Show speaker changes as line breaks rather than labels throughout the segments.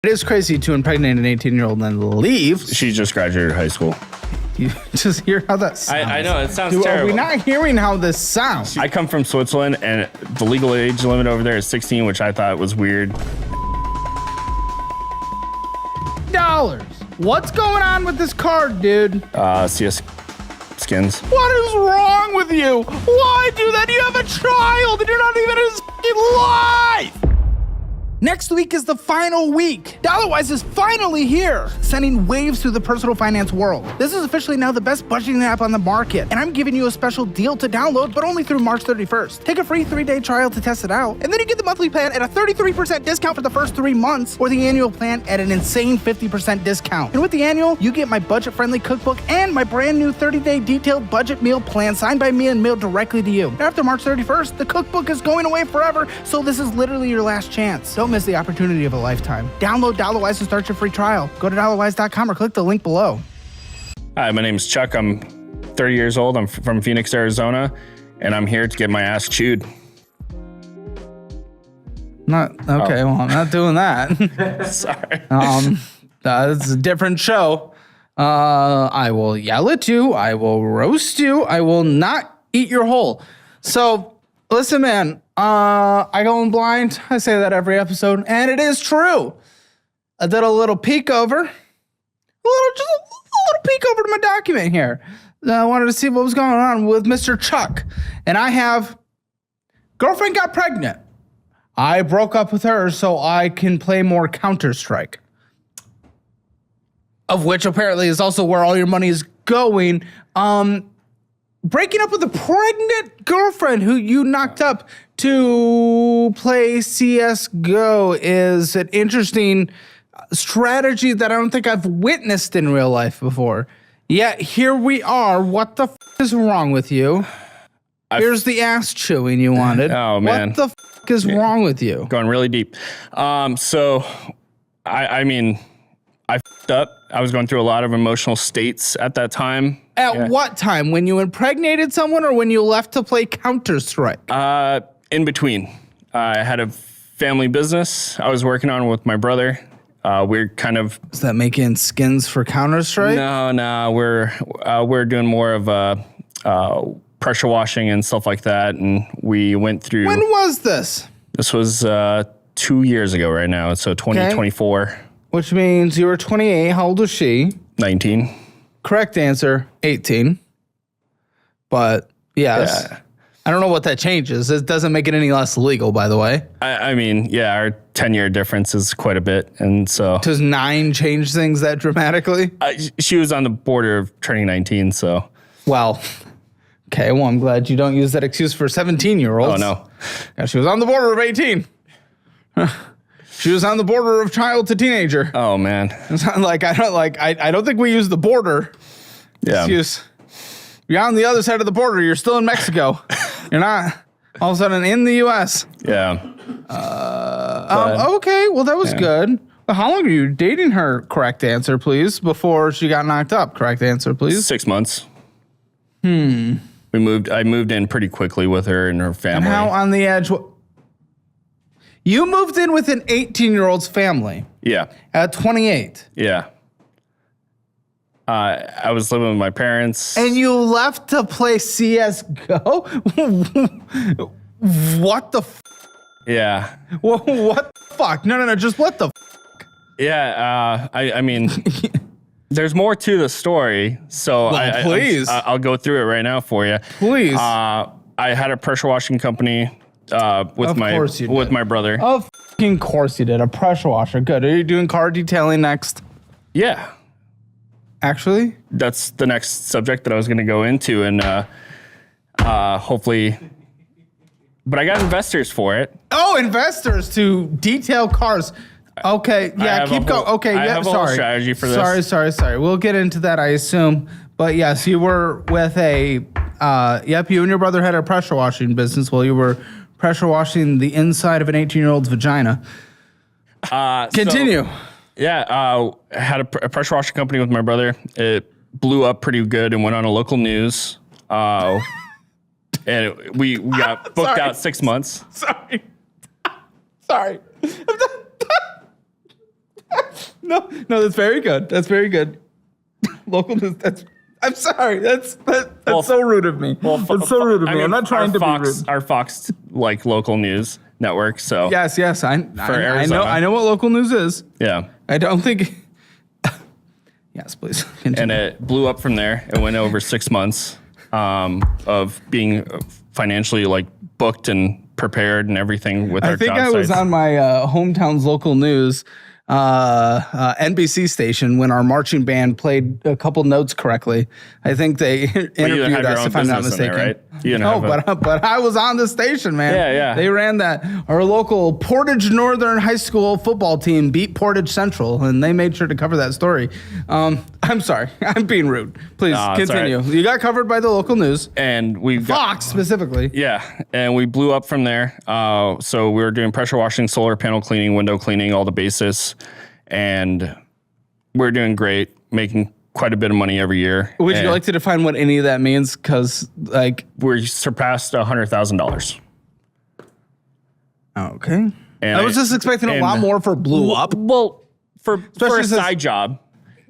It is crazy to impregnate an 18-year-old and then leave.
She just graduated high school.
You just hear how that sounds.
I know, it sounds
Are
terrible.
we not hearing how this sounds?
I come from Switzerland, and the legal age limit over there is 16, which I thought was weird.
$. What's going on with this card, dude?
CS skins.
What is wrong with you? Why do that? You have a child and you're not even in his life. Next week is the final week. Dollarwise is finally here, sending waves through the personal finance world. This is officially now the best budgeting app on the market, and I'm giving you a special deal to download, but only through March 31st. Take a free 3-day trial to test it out, and then you get the monthly plan at a 33% discount for the first 3 months, or the annual plan at an insane 50% discount. And with the annual, you get my budget-friendly cookbook and my brand new 30-day detailed budget meal plan signed by me and mailed directly to you. After March 31st, the cookbook is going away forever, so this is literally your last chance. Don't miss the opportunity of a lifetime. Download Dollarwise to start your free trial. Go to dollarwise.com or click the link below.
Hi, my name is Chuck. I'm 30 years old. I'm from Phoenix, Arizona, and I'm here to get my ass chewed.
Well, I'm not doing that.
Sorry.
It's a different show. I will yell at you. I will roast you. I will not eat your hole. So, listen, man. I go in blind. I say that every episode, and it is true. I did a little peek over. Just a little peek over to my document here. I wanted to see what was going on with Mr. Chuck. And I have girlfriend got pregnant. I broke up with her so I can play more Counter-Strike. Of which apparently is also where all your money is going. Breaking up with a pregnant girlfriend who you knocked up to play CSGO is an interesting strategy that I don't think I've witnessed in real life before. Yet here we are. What the is wrong with you? Here's the ass chewing you wanted.
Oh, man.
What the is wrong with you?
Going really deep. So, I mean, I f***ed up. I was going through a lot of emotional states at that time.
At what time? When you impregnated someone or when you left to play Counter-Strike?
In between. I had a family business I was working on with my brother. We're kind of...
Is that making skins for Counter-Strike?
No. We're doing more of pressure washing and stuff like that. And we went through...
When was this?
This was 2 years ago right now. So 2024. Okay.
Which means you were 28. How old was she?
19.
Correct answer, 18. But yes. Yeah. I don't know what that changes. It doesn't make it any less legal, by the way.
I mean, yeah, our 10-year difference is quite a bit. And so...
Does 9 change things that dramatically?
She was on the border of turning 19, so...
Well, okay, well, I'm glad you don't use that excuse for 17-year-olds.
Oh, no.
Yeah, she was on the border of 18. She was on the border of child to teenager.
Oh, man.
It's not like, I don't think we use the border.
Yeah.
Excuse. You're on the other side of the border. You're still in Mexico. You're not all of a sudden in the U.S.
Yeah.
Okay. Well, that was good. Well, how long were you dating her? Correct answer, please. Before she got knocked up. Correct answer, please.
6 months. I moved in pretty quickly with her and her family.
And how on the edge? You moved in with an 18-year-old's family.
Yeah.
At 28.
Yeah. I was living with my parents.
And you left to play CSGO? What the f***?
Yeah.
What the fuck? No. Just what the f***?
Yeah. I mean, there's more to the story. So
please.
I'll go through it right now for you.
Please.
I had a pressure washing company with my brother.
Of fucking course you did. A pressure washer. Good. Are you doing car detailing next?
Yeah.
Actually?
That's the next subject that I was going to go into, and hopefully... But I got investors for it.
Oh, investors to detail cars. Okay, yeah, keep going. Okay,
I have a whole strategy for this.
Sorry. We'll get into that, I assume. But yes, you were with a... you and your brother had a pressure washing business while you were pressure washing the inside of an 18-year-old's vagina. Continue.
I had a pressure washing company with my brother. It blew up pretty good and went on a local news. And we got booked out 6 months.
Sorry. No, that's very good. That's very good. Local news. I'm sorry. That's so rude of me. That's so rude of me. I'm not trying to be rude.
Our Fox local news network. So
yes. I know what local news is.
Yeah.
I don't think. Yes, please. Continue.
And it blew up from there. It went over 6 months of being financially like booked and prepared and everything with our job sites.
I think I was on my hometown's local news NBC station when our marching band played a couple notes correctly. I think they interviewed us, if I'm not mistaken.
There, right?
But I was on the station, man.
Yeah.
They ran that. Our local Portage Northern High School football team beat Portage Central, and they made sure to cover that story. I'm sorry. I'm being rude. Please continue. Right. You got covered by the local news.
And we
Fox specifically.
Yeah, and we blew up from there. So we were doing pressure washing, solar panel cleaning, window cleaning, all the basis. And we're doing great, making quite a bit of money every year.
Would you like to define what any of that means? Because, like...
We surpassed $100,000.
Okay. And I was just expecting a lot more for blew up.
Well, for a side job.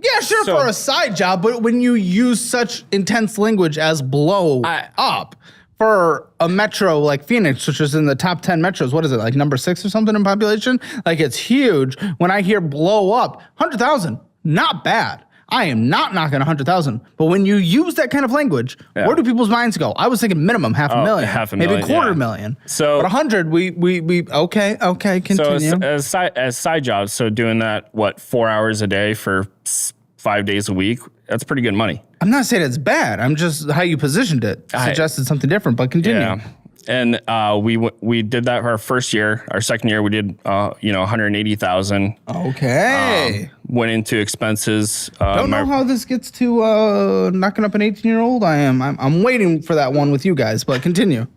Yeah, sure, for a side job. But when you use such intense language as blow up... For a metro like Phoenix, which is in the top 10 metros, what is it, like number 6 or something in population? Like, it's huge. When I hear blow up, 100,000, not bad. I am not knocking 100,000. But when you use that kind of language, where do people's minds go? I was thinking minimum $500,000. Maybe $250,000.
So,
but 100, we okay, continue.
So as side jobs, so doing that, 4 hours a day for 5 days a week, that's pretty good money.
I'm not saying it's bad. I'm just how you positioned it suggested something different. But continue. Yeah.
And we did that for our first year. Our second year, we did 180,000.
Okay.
Went into expenses.
Don't know how this gets to knocking up an 18-year-old. I'm waiting for that one with you guys. But continue.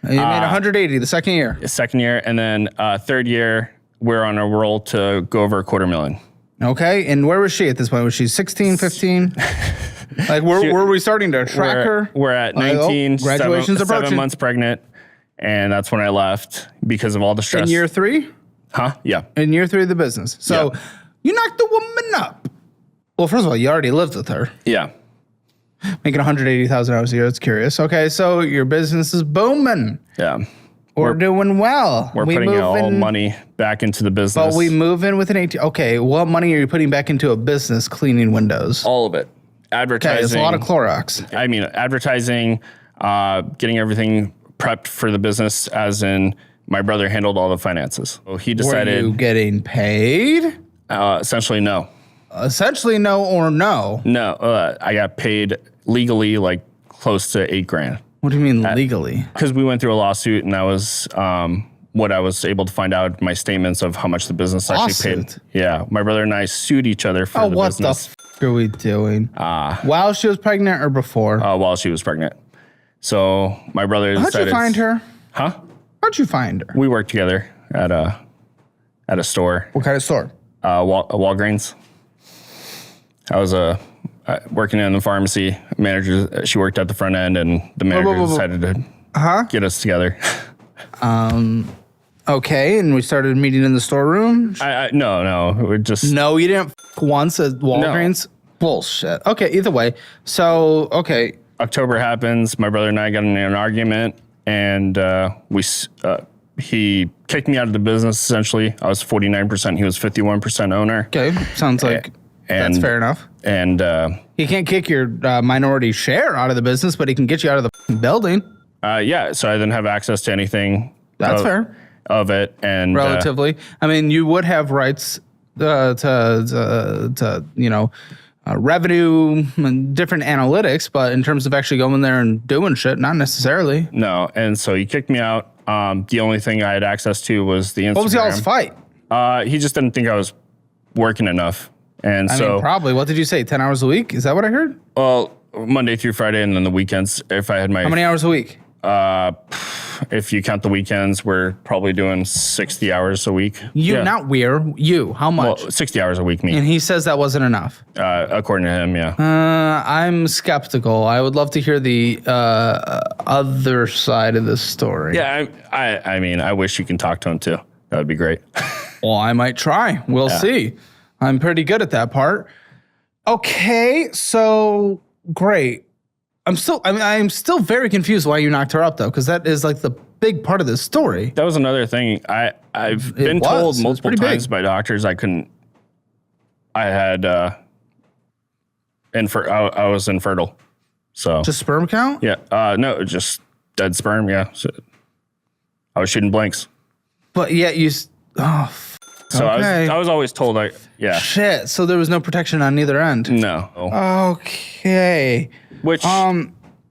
You made 180 the second year.
Second year, and then third year, we're on a roll to go over $250,000.
Okay, and where was she at this point? Was she 16, 15? Like, were we starting to track her?
We're at 19,
graduation's approaching.
7 months pregnant, and that's when I left because of all the stress.
In year 3?
Huh? Yeah.
In year 3 of the business. So you knocked the woman up. Well, first of all, you already lived with her.
Yeah.
Making $180,000 a year. That's curious. Okay, so your business is booming.
Yeah.
We're doing well.
We're putting all money back into the business.
But we move in with an 18. Okay, what money are you putting back into a business cleaning windows?
All of it. Advertising.
Okay, it's a lot of Clorox.
I mean, advertising, getting everything prepped for the business, as in my brother handled all the finances. So he decided.
Were you getting paid?
Essentially, no.
Essentially, no or no?
No. I got paid legally like close to $8,000.
What do you mean legally?
Because we went through a lawsuit, and that was what I was able to find out in my statements of how much the business actually paid. Yeah, my brother and I sued each other for the business.
What the f*** are we doing? While she was pregnant or before?
While she was pregnant. So my brother decided...
How'd you find her?
Huh?
How'd you find her?
We worked together at a store.
What kind of store?
Walgreens. I was working in the pharmacy. Manager, she worked at the front end, and the manager decided to get us together.
Okay, and we started meeting in the storeroom?
No, we're just...
No, you didn't once at Walgreens? No. Bullshit. Okay, either way. So, okay.
October happens. My brother and I got in an argument, and he kicked me out of the business, essentially. I was 49%. He was 51% owner.
Okay, sounds like that's fair enough.
And
he can't kick your minority share out of the business, but he can get you out of the building.
Yeah, so I didn't have access to anything.
That's fair.
Of it, and
relatively. I mean, you would have rights to revenue and different analytics, but in terms of actually going there and doing shit, not necessarily.
No, and so he kicked me out. The only thing I had access to was the Instagram.
What was y'all's fight?
He just didn't think I was working enough. And
I mean, probably. What did you say? 10 hours a week? Is that what I heard?
Well, Monday through Friday, and then the weekends. If I had my...
How many hours a week?
If you count the weekends, we're probably doing 60 hours a week.
Not we're. You. How much?
Well, 60 hours a week, me.
And he says that wasn't enough.
According to him, yeah.
I'm skeptical. I would love to hear the other side of this story.
Yeah, I mean, I wish you can talk to him too. That would be great.
Well, I might try. We'll see. I'm pretty good at that part. Okay, so great. I'm still very confused why you knocked her up though, because that is like the big part of this story.
That was another thing. I've been told multiple times by doctors I was infertile. So
just sperm count?
Yeah. No, just dead sperm. Yeah. So I was shooting blanks.
But yet you.
So okay. I was always told
Shit. So there was no protection on either end.
No.
Okay.
Which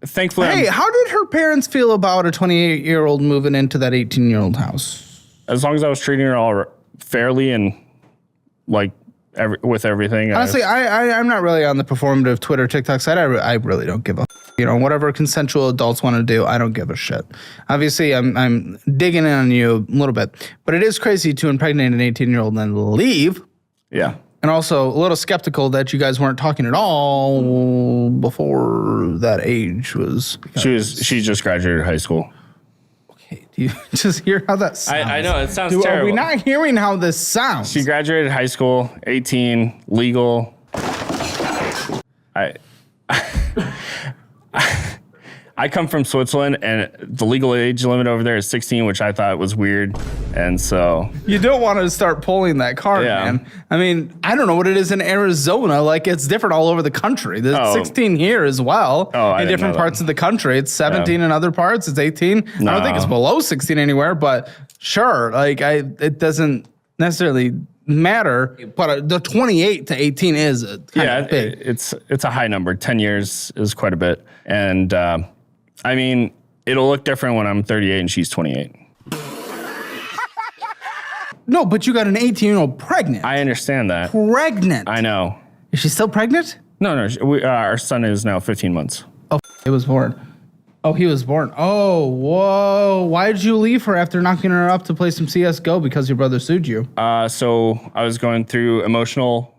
thankfully.
Hey, how did her parents feel about a 28-year-old moving into that 18-year-old house?
As long as I was treating her all fairly and like with everything.
Honestly, I'm not really on the performative Twitter, TikTok side. I really don't give a whatever consensual adults want to do, I don't give a shit. Obviously, I'm digging in on you a little bit, but it is crazy to impregnate an 18-year-old and then leave.
Yeah.
And also a little skeptical that you guys weren't talking at all before that age was.
She just graduated high school.
Okay, do you just hear how that sounds?
I know, it sounds terrible.
Are we not hearing how this sounds?
She graduated high school, 18, legal. I come from Switzerland, and the legal age limit over there is 16, which I thought was weird. And so
you don't want to start pulling that card, man. I mean, I don't know what it is in Arizona. Like, it's different all over the country. There's 16 here as well. In different parts of the country. It's 17 in other parts. It's 18. No. I don't think it's below 16 anywhere, but sure. Like, it doesn't necessarily matter, but the 28 to 18 is kind of big.
It's a high number. 10 years is quite a bit. And I mean, it'll look different when I'm 38 and she's 28.
No, but you got an 18-year-old pregnant.
I understand that.
Pregnant.
I know.
Is she still pregnant?
No. Our son is now 15 months.
Oh, he was born. Oh, he was born. Oh, whoa. Why did you leave her after knocking her up to play some CSGO because your brother sued you?
So I was going through emotional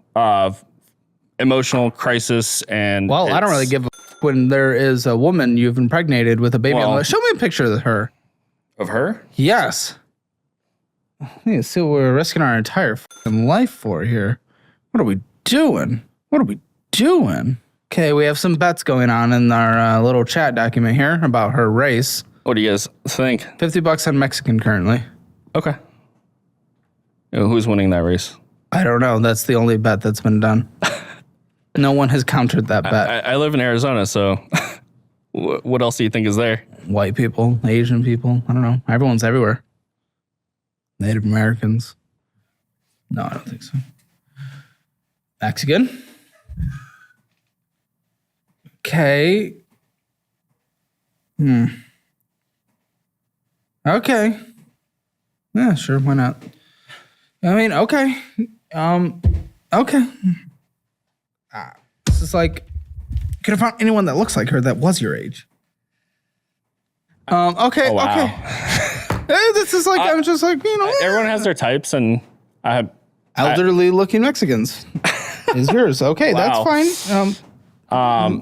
crisis and...
Well, I don't really give a when there is a woman you've impregnated with a baby on the way. Show me a picture of her. Of her? Yes. I need to see what we're risking our entire life for here. What are we doing? Okay, we have some bets going on in our little chat document here about her race.
What do you guys think?
$50 on Mexican currently.
Okay. Who's winning that race?
I don't know. That's the only bet that's been done. No one has countered that bet.
I live in Arizona, so what else do you think is there?
White people, Asian people. I don't know. Everyone's everywhere. Native Americans. No, I don't think so. Mexican. Okay. Okay. Yeah, sure. Why not? I mean, okay. Okay. This is like, you could have found anyone that looks like her that was your age. Okay.
Oh, wow.
Okay. This is like, I'm just like,
everyone has their types, and I have
elderly looking Mexicans. Is yours. Okay, wow. That's fine.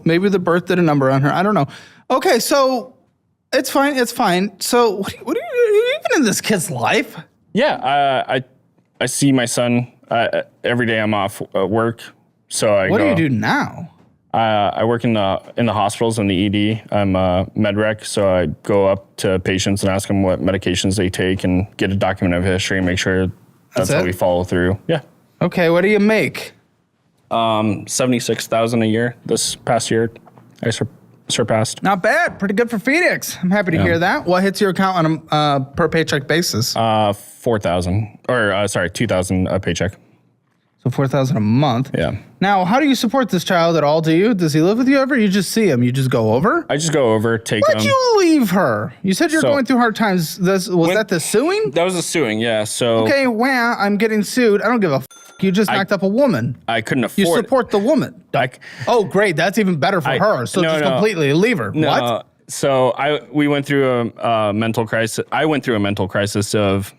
Maybe the birth did a number on her. I don't know. Okay, so it's fine. So what are you even in this kid's life?
Yeah, I see my son every day. I'm off work, so I.
What do you do now?
I work in the hospitals in the ED. I'm a med rec, so I go up to patients and ask them what medications they take and get a document of history and make sure that's how we follow through. Yeah.
Okay, what do you make?
$76,000 a year. This past year, I surpassed.
Not bad. Pretty good for Phoenix. I'm happy to hear that. What hits your account on a per paycheck basis?
$2,000 a paycheck.
So $4,000 a month.
Yeah.
Now, how do you support this child at all? Does he live with you ever? You just see him. You just go over?
I just go over, take him.
Why'd you leave her? You said you're going through hard times. Was that the suing?
That was the suing, yeah. So
okay, well, I'm getting sued. I don't give a You just knocked up a woman.
I couldn't afford.
You support the woman. Oh, great. That's even better for her. So completely leave her.
No,
what?
So we went through a mental crisis. I went through a mental crisis of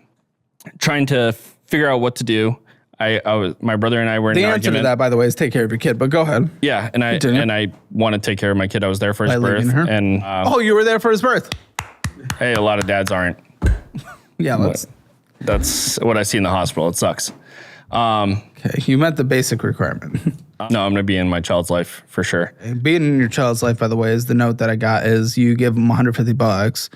trying to figure out what to do. My brother and I were in an argument.
The answer to that, by the way, is take care of your kid. But go ahead.
Yeah, and I want to take care of my kid. I was there for his birth. And
you were there for his birth.
Hey, a lot of dads aren't.
Yeah,
that's what I see in the hospital. It sucks.
Okay, you met the basic requirement.
No, I'm going to be in my child's life for sure.
Being in your child's life, by the way, is the note that I got is you give them $150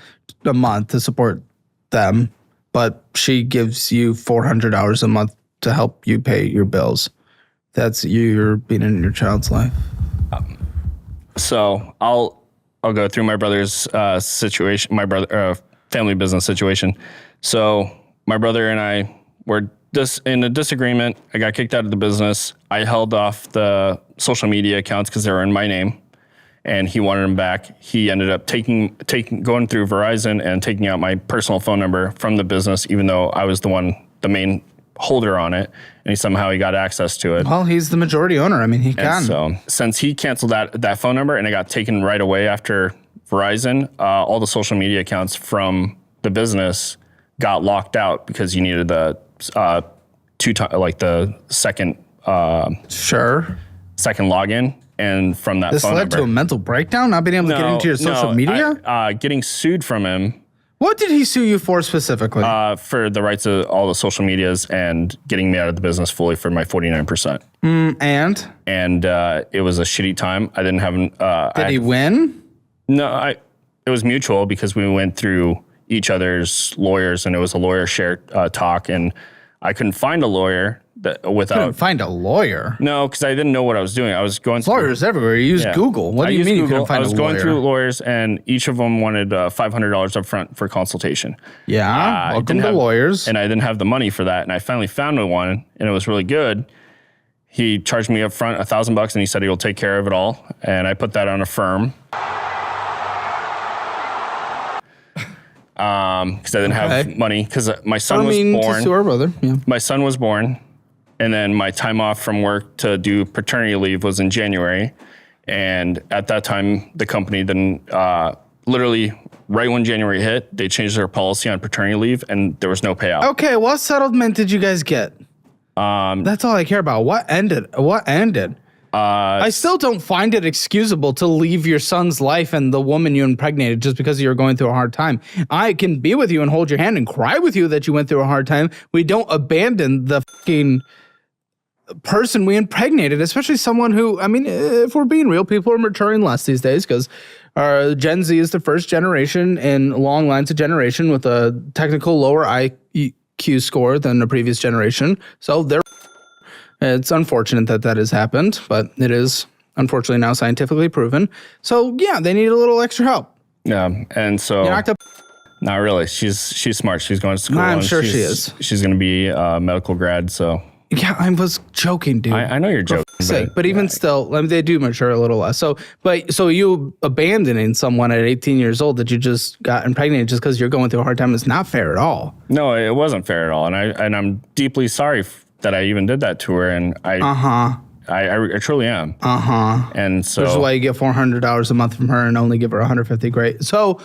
a month to support them, but she gives you $400 a month to help you pay your bills. That's you're being in your child's life.
So I'll go through my brother's situation, my brother family business situation. So my brother and I were in a disagreement. I got kicked out of the business. I held off the social media accounts because they were in my name, and he wanted them back. He ended up going through Verizon and taking out my personal phone number from the business, even though I was the main holder on it, and he got access to it.
Well, he's the majority owner. I mean, he can.
And so since he canceled that phone number and it got taken right away after Verizon, all the social media accounts from the business got locked out because you needed the second second login, and from that
this
phone
led
number,
to a mental breakdown, not being able to get into your social media.
Getting sued from him.
What did he sue you for specifically?
For the rights of all the social medias and getting me out of the business fully for my 49%. And it was a shitty time. I didn't have.
Did he win?
No, it was mutual because we went through each other's lawyers, and it was a lawyer share talk, and I couldn't find a lawyer
Couldn't find a lawyer.
No, because I didn't know what I was doing. I was going
lawyers everywhere. You use Google. What do you mean you couldn't find a lawyer?
I was going through lawyers, and each of them wanted $500 up front for consultation.
Yeah, welcome to lawyers.
And I didn't have the money for that, and I finally found one, and it was really good. He charged me up front $1,000, and he said he'll take care of it all, and I put that on a firm. Because I didn't have money, because my son was born.
To our brother. Yeah.
My son was born, and then my time off from work to do paternity leave was in January. And at that time, the company didn't, literally right when January hit, they changed their policy on paternity leave, and there was no payout.
Okay, what settlement did you guys get? That's all I care about. What ended? I still don't find it excusable to leave your son's life and the woman you impregnated just because you're going through a hard time. I can be with you and hold your hand and cry with you that you went through a hard time. We don't abandon the fucking person we impregnated, especially someone who, I mean, if we're being real, people are maturing less these days because Gen Z is the first generation in long lines of generation with a technical lower IQ score than the previous generation. So it's unfortunate that has happened, but it is unfortunately now scientifically proven. So yeah, they need a little extra help.
Yeah, and so
you're not
not really. She's smart. She's going to school.
I'm sure she is.
She's going to be a medical grad. So
yeah, I was joking, dude.
I know you're joking,
but even still, I mean, they do mature a little less. So you abandoning someone at 18 years old that you just got impregnated just because you're going through a hard time is not fair at all.
No, it wasn't fair at all, and I'm deeply sorry that I even did that to her, and I truly am. And so
which is why you get $400 a month from her and only give her $150. Great. So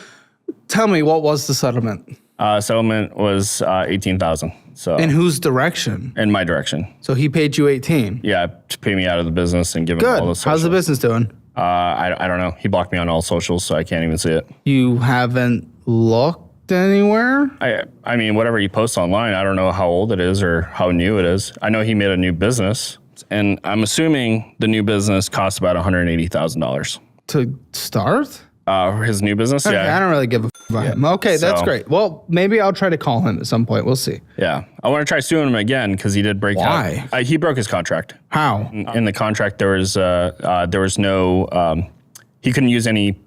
tell me, what was the settlement?
Settlement was $18,000. So
in whose direction?
In my direction.
So he paid you $18,000.
Yeah, to pay me out of the business and give him all the socials.
How's the business doing?
I don't know. He blocked me on all socials, so I can't even see it.
You haven't looked anywhere?
I mean, whatever he posts online, I don't know how old it is or how new it is. I know he made a new business, and I'm assuming the new business costs about $180,000
to start.
His new business,
okay, I don't really give a f about him. Okay, that's great. Well, maybe I'll try to call him at some point. We'll see.
Yeah, I want to try suing him again because he did break out.
Why?
He broke his contract.
How?
In the contract, there was no. He couldn't use any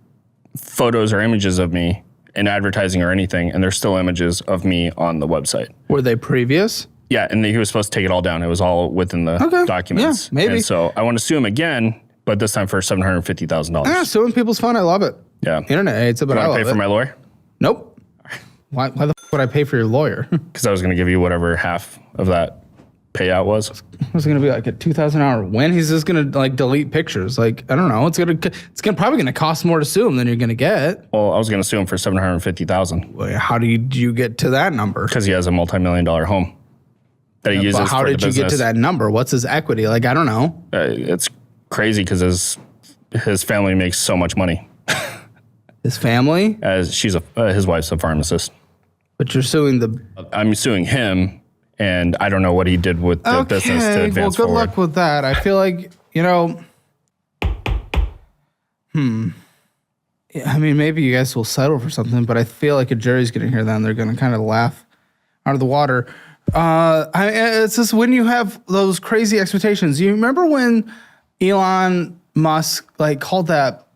photos or images of me in advertising or anything, and there's still images of me on the website.
Were they previous?
Yeah, and he was supposed to take it all down. It was all within the documents.
Yeah, maybe.
And so I want to sue him again, but this time for $750,000.
Yeah, suing people's fun. I love it.
Yeah.
Internet hates it, but I love it.
Want to pay for my lawyer?
Nope. Why the f would I pay for your lawyer?
Because I was going to give you whatever half of that payout was.
Was it going to be like a 2,000-hour win? He's just going to like delete pictures. Like, I don't know. It's probably going to cost more to sue him than you're going to get.
Well, I was going to sue him for $750,000.
Well, how did you get to that number?
Because he has a multi-million-dollar home that he uses for the business.
How did you get to that number? What's his equity? Like, I don't know.
It's crazy because his family makes so much money.
His family?
As his wife's a pharmacist.
But you're suing
I'm suing him. And I don't know what he did with the business to advance
good
forward.
luck with that. I feel like, I mean, maybe you guys will settle for something, but I feel like a jury's going to hear that and they're going to kind of laugh out of the water. It's just when you have those crazy expectations. You remember when Elon Musk called that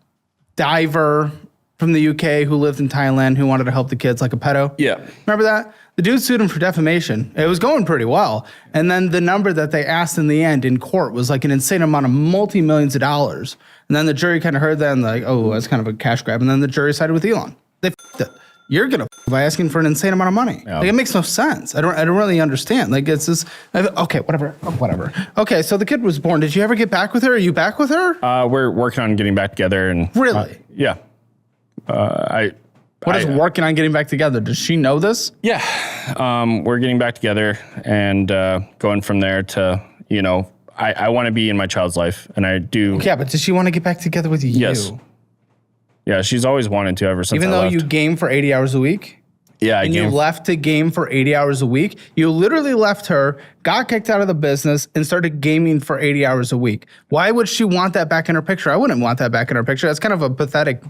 diver from the UK who lived in Thailand who wanted to help the kids like a pedo?
Yeah.
Remember that? The dude sued him for defamation. It was going pretty well. And then the number that they asked in the end in court was like an insane amount of multi-millions of dollars. And then the jury kind of heard that and that's kind of a cash grab. And then the jury sided with Elon. They f***ed it. You're going to by asking for an insane amount of money. Yeah. It makes no sense. I don't really understand. It's just, okay, whatever. Okay, so the kid was born. Did you ever get back with her? Are you back with her?
We're working on getting back together. And
really?
Yeah.
What is working on getting back together? Does she know this?
Yeah. We're getting back together and going from there to, I want to be in my child's life, and I do.
Yeah, but does she want to get back together with you?
Yes. Yeah, she's always wanted to ever since
Even though you game for 80 hours a week?
Yeah,
and you left to game for 80 hours a week? You literally left her, got kicked out of the business, and started gaming for 80 hours a week. Why would she want that back in her picture? I wouldn't want that back in her picture. That's kind of a pathetic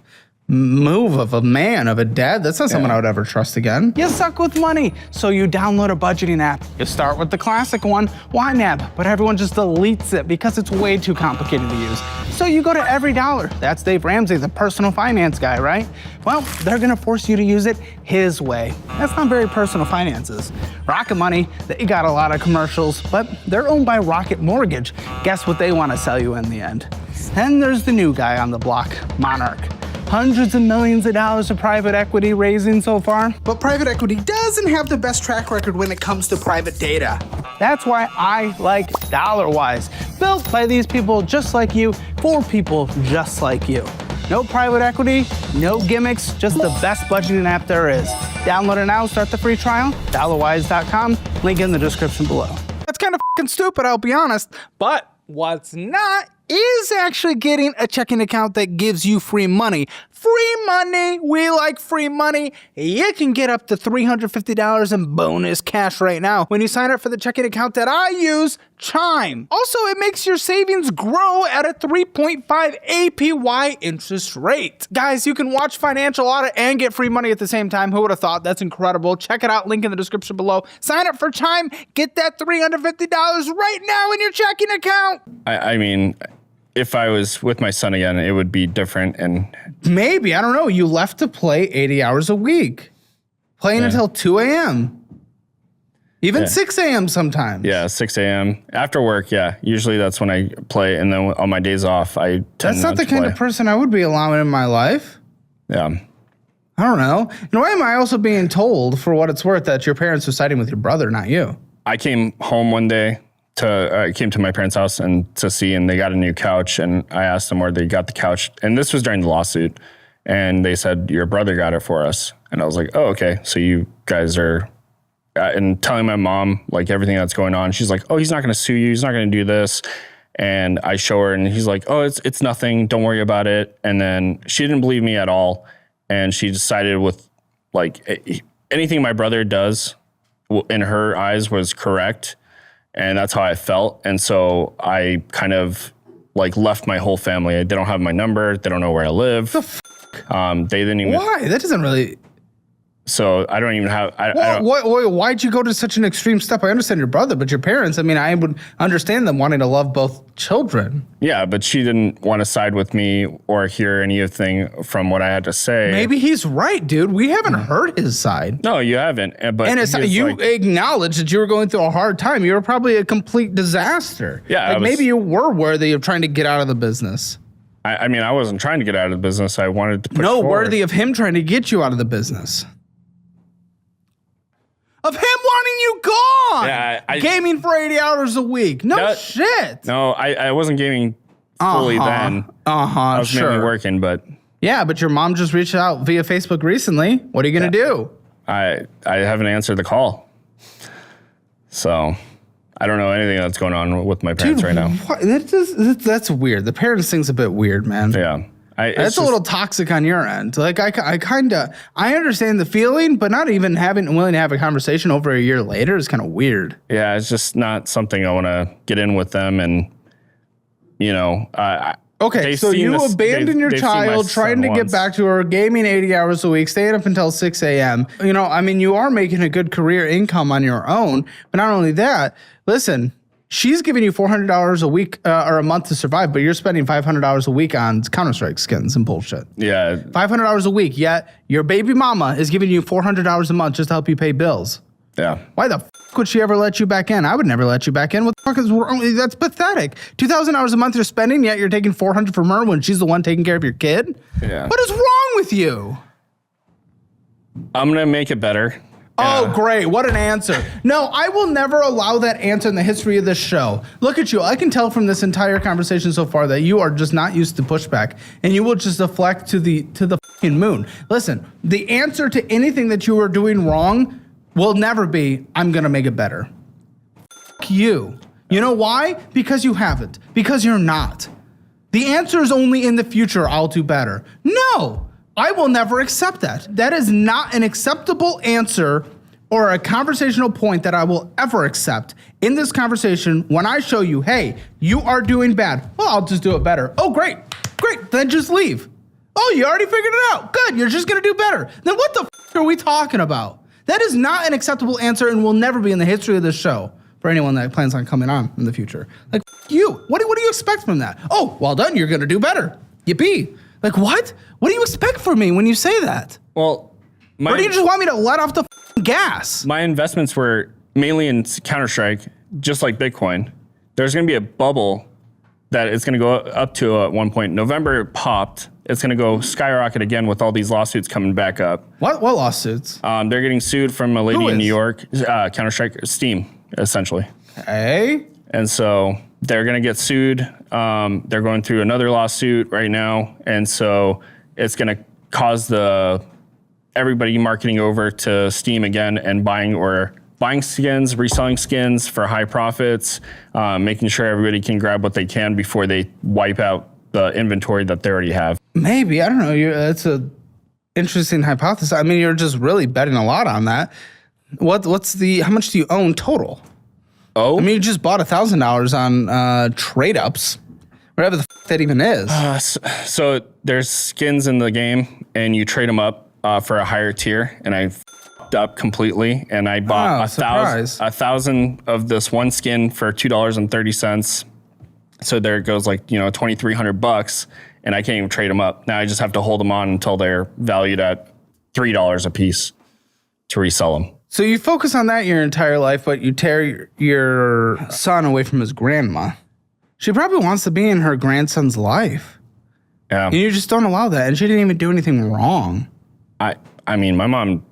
move of a man, of a dad. That's not someone I would ever trust again. You suck with money, so you download a budgeting app. You start with the classic one, YNAB, but everyone just deletes it because it's way too complicated to use. So you go to Every Dollar. That's Dave Ramsey, the personal finance guy, right? Well, they're gonna force you to use it his way. That's not very personal finances. Rocket Money, they got a lot of commercials, but they're owned by Rocket Mortgage. Guess what they wanna sell you in the end? Then there's the new guy on the block, Monarch. Hundreds of millions of dollars of private equity raising so far. But private equity doesn't have the best track record when it comes to private data. That's why I like DollarWise. Built by these people just like you, for people just like you. No private equity, no gimmicks, just the best budgeting app there is. Download it now, start the free trial, dollarwise.com, link in the description below. That's kind of fucking stupid, I'll be honest, but what's not is actually getting a checking account that gives you free money. Free money! We like free money. You can get up to $350 in bonus cash right now when you sign up for the checking account that I use, Chime. Also, it makes your savings grow at a 3.5 APY interest rate. Guys, you can watch Financial Audit and get free money at the same time. Who would have thought? That's incredible. Check it out. Link in the description below. Sign up for Chime. Get that $350 right now in your checking account.
I mean, if I was with my son again, it would be different. And
maybe, I don't know. You left to play 80 hours a week, playing until 2 a.m. Even 6 a.m. sometimes.
Yeah, 6 a.m. After work, usually that's when I play. And then on my days off, I tend
That's not the kind of person I would be allowing in my life.
Yeah.
I don't know. And why am I also being told, for what it's worth, that your parents are siding with your brother, not you?
I came home one day. I came to my parents' house and they got a new couch, and I asked them where they got the couch, and this was during the lawsuit, and they said, your brother got it for us. And I was like, oh, okay, so you guys are, and telling my mom, everything that's going on. She's like, oh, he's not going to sue you, he's not going to do this. And I show her, and he's like, oh, it's nothing, don't worry about it. And then she didn't believe me at all, and she decided with, anything my brother does, in her eyes, was correct. And that's how I felt. And so I kind of left my whole family. They don't have my number. They don't know where I live.
The f***?
They didn't even.
Why? That doesn't really.
So I don't even have.
Why'd you go to such an extreme step? I understand your brother, but your parents, I mean, I would understand them wanting to love both children.
Yeah, but she didn't want to side with me or hear anything from what I had to say.
Maybe he's right, dude. We haven't heard his side.
No, you haven't. But
you acknowledge that you were going through a hard time. You were probably a complete disaster.
Yeah,
maybe you were worthy of trying to get out of the business.
I mean, I wasn't trying to get out of the business. I wanted to push
forward.
Worthy
of him trying to get you out of the business. Of him wanting you gone.
Yeah,
gaming for 80 hours a week. No shit.
No, I wasn't gaming fully then. I was mainly working, but.
Yeah, but your mom just reached out via Facebook recently. What are you going to do?
I haven't answered the call. So I don't know anything that's going on with my parents right now.
That's weird. The parents thing's a bit weird, man.
Yeah.
That's a little toxic on your end. Like I understand the feeling, but not even willing to have a conversation over a year later is kind of weird.
Yeah, it's just not something I want to get in with them, and
Okay, so you abandon your child trying to get back to her, gaming 80 hours a week, staying up until 6 a.m. You are making a good career income on your own. But not only that, listen, she's giving you $400 a week or a month to survive, but you're spending $500 a week on Counter-Strike skins and bullshit.
Yeah.
$500 a week, yet your baby mama is giving you $400 a month just to help you pay bills.
Yeah.
Why the would she ever let you back in? I would never let you back in. What the fuck is wrong? That's pathetic. $2,000 a month you're spending, yet you're taking $400 from her when she's the one taking care of your kid?
Yeah.
What is wrong with you?
I'm going to make it better.
Oh, great. What an answer. No, I will never allow that answer in the history of this show. Look at you. I can tell from this entire conversation so far that you are just not used to pushback, and you will just deflect to the fucking moon. Listen, the answer to anything that you are doing wrong will never be, I'm going to make it better. Fuck you. You know why? Because you haven't. Because you're not. The answer is only in the future, I'll do better. No, I will never accept that. That is not an acceptable answer or a conversational point that I will ever accept in this conversation when I show you, hey, you are doing bad. Well, I'll just do it better. Oh, great. Great. Then just leave. Oh, you already figured it out. Good. You're just going to do better. Then what the are we talking about? That is not an acceptable answer and will never be in the history of this show for anyone that plans on coming on in the future. Like, you. What do you expect from that? Oh, well done. You're going to do better. Yippee. Like, what? What do you expect from me when you say that?
Well,
or do you just want me to let off the gas?
My investments were mainly in Counter-Strike, just like Bitcoin. There's going to be a bubble that it's going to go up to at one point. November it popped. It's going to go skyrocket again with all these lawsuits coming back up.
What lawsuits?
They're getting sued from a lady in New York, Counter-Strike, Steam, essentially.
Hey.
And so they're going to get sued. They're going through another lawsuit right now. And so it's going to cause everybody marketing over to Steam again and buying skins, reselling skins for high profits, making sure everybody can grab what they can before they wipe out the inventory that they already have.
Maybe. I don't know. That's an interesting hypothesis. I mean, you're just really betting a lot on that. How much do you own total?
Oh,
I mean, you just bought $1,000 on trade ups, whatever the that even is.
So there's skins in the game and you trade them up for a higher tier, and I f***ed up completely, and I bought 1,000 of this one skin for $2.30. So there it goes, like, $2,300, and I can't even trade them up. Now I just have to hold them on until they're valued at $3 a piece to resell them.
So you focus on that your entire life, but you tear your son away from his grandma. She probably wants to be in her grandson's life.
Yeah.
And you just don't allow that, and she didn't even do anything wrong.
I mean, my mom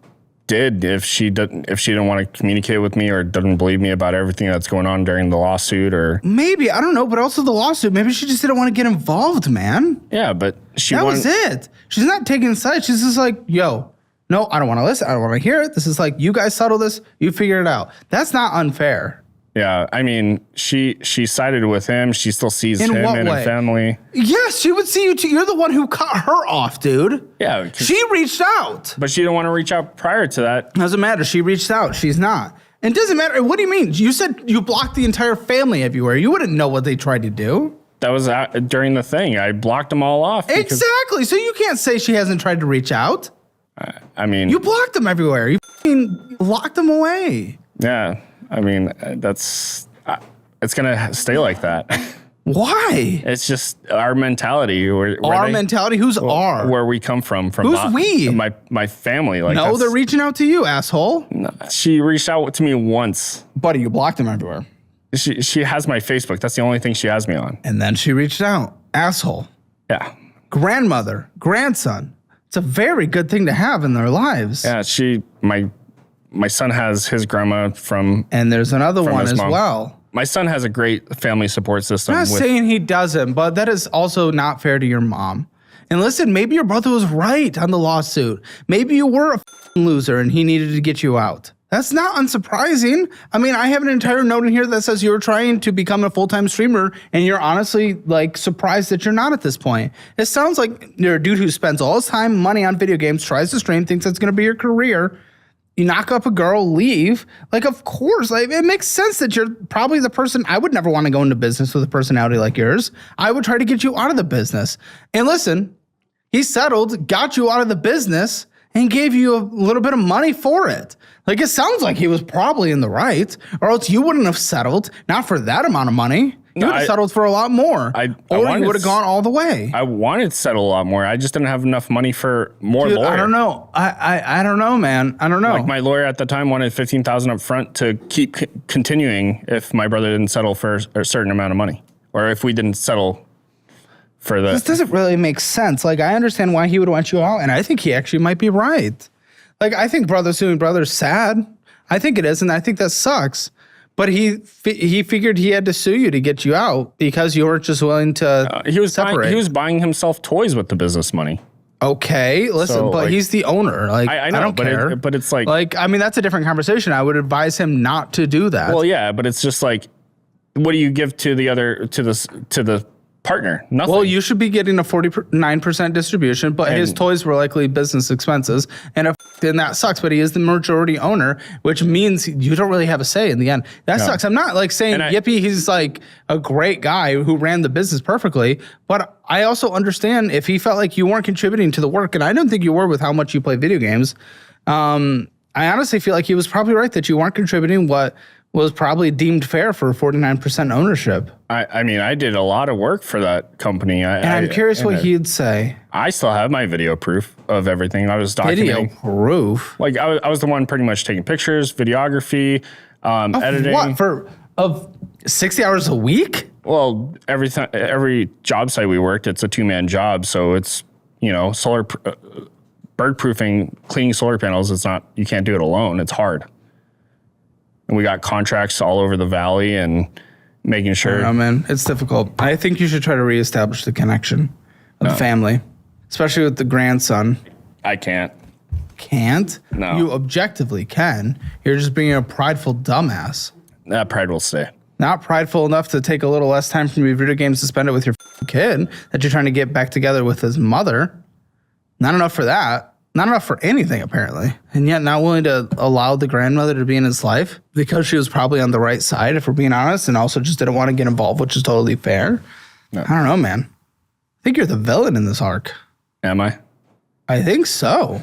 did if she didn't want to communicate with me or doesn't believe me about everything that's going on during the lawsuit, or
maybe, I don't know, but also the lawsuit, maybe she just didn't want to get involved, man.
Yeah, but
that was it. She's not taking sides. She's just like, yo, no, I don't want to listen. I don't want to hear it. This is like, you guys settle this. You figure it out. That's not unfair.
Yeah, I mean, she sided with him. She still sees him and his family.
Yes, she would see you too. You're the one who cut her off, dude.
Yeah.
She reached out.
But she didn't want to reach out prior to that.
Doesn't matter. She reached out. She's not. And it doesn't matter. What do you mean? You said you blocked the entire family everywhere. You wouldn't know what they tried to do.
That was during the thing. I blocked them all off.
Exactly. So you can't say she hasn't tried to reach out.
I mean,
you blocked them everywhere. You locked them away.
Yeah. I mean, it's going to stay like that.
Why?
It's just our mentality.
Our mentality? Who's our?
Where we come from.
Who's we?
My family. Like,
no, they're reaching out to you, asshole.
No, she reached out to me once.
Buddy, you blocked them everywhere.
She has my Facebook. That's the only thing she has me on.
And then she reached out. Asshole.
Yeah.
Grandmother, grandson. It's a very good thing to have in their lives.
Yeah, my son has his grandma from...
And there's another one as well.
My son has a great family support system.
I'm not saying he doesn't, but that is also not fair to your mom. And listen, maybe your brother was right on the lawsuit. Maybe you were a loser and he needed to get you out. That's not unsurprising. I mean, I have an entire note in here that says you're trying to become a full-time streamer and you're honestly like surprised that you're not at this point. It sounds like you're a dude who spends all his time, money on video games, tries to stream, thinks that's going to be your career. You knock up a girl, leave. Like, of course, like it makes sense that you're probably the person. I would never want to go into business with a personality like yours. I would try to get you out of the business. And listen, he settled, got you out of the business, and gave you a little bit of money for it. Like, it sounds like he was probably in the right, or else you wouldn't have settled, not for that amount of money. You would have settled for a lot more, or you would have gone all the way.
I wanted to settle a lot more. I just didn't have enough money for more lawyer.
I don't know. I don't know, man. I don't know.
Like, my lawyer at the time wanted $15,000 up front to keep continuing if my brother didn't settle for a certain amount of money, or if we didn't settle for the.
This doesn't really make sense. Like, I understand why he would want you out, and I think he actually might be right. Like, I think brother suing brother's sad. I think it is, and I think that sucks. But he figured he had to sue you to get you out because you weren't just willing to separate.
He was buying himself toys with the business money.
Okay, listen, so, but like, he's the owner. Like, I know, I don't care.
But it's like,
I mean, that's a different conversation. I would advise him not to do that.
Well, yeah, but it's just like, what do you give to the partner? Nothing.
Well, you should be getting a 49% distribution, but his toys were likely business expenses, and that sucks. But he is the majority owner, which means you don't really have a say in the end. That sucks. I'm not like saying yippee, he's like a great guy who ran the business perfectly, but I also understand if he felt like you weren't contributing to the work, and I don't think you were with how much you play video games. I honestly feel like he was probably right that you weren't contributing what was probably deemed fair for 49% ownership.
I mean, I did a lot of work for that company.
I'm curious what he'd say.
I still have my video proof of everything. I was documenting.
Video proof?
Like, I was the one pretty much taking pictures, videography, editing.
What, of 60 hours a week?
Well, every job site we worked, it's a two-man job. So it's, bird proofing, cleaning solar panels. It's not, you can't do it alone. It's hard. And we got contracts all over the valley and making sure.
No, man, it's difficult. I think you should try to reestablish the connection of the family, especially with the grandson.
I can't.
Can't?
No.
You objectively can. You're just being a prideful dumbass.
That pride will stay.
Not prideful enough to take a little less time from your video games to spend it with your kid that you're trying to get back together with his mother. Not enough for that. Not enough for anything, apparently. And yet not willing to allow the grandmother to be in his life because she was probably on the right side, if we're being honest, and also just didn't want to get involved, which is totally fair. No. I don't know, man. I think you're the villain in this arc.
Am I?
I think so.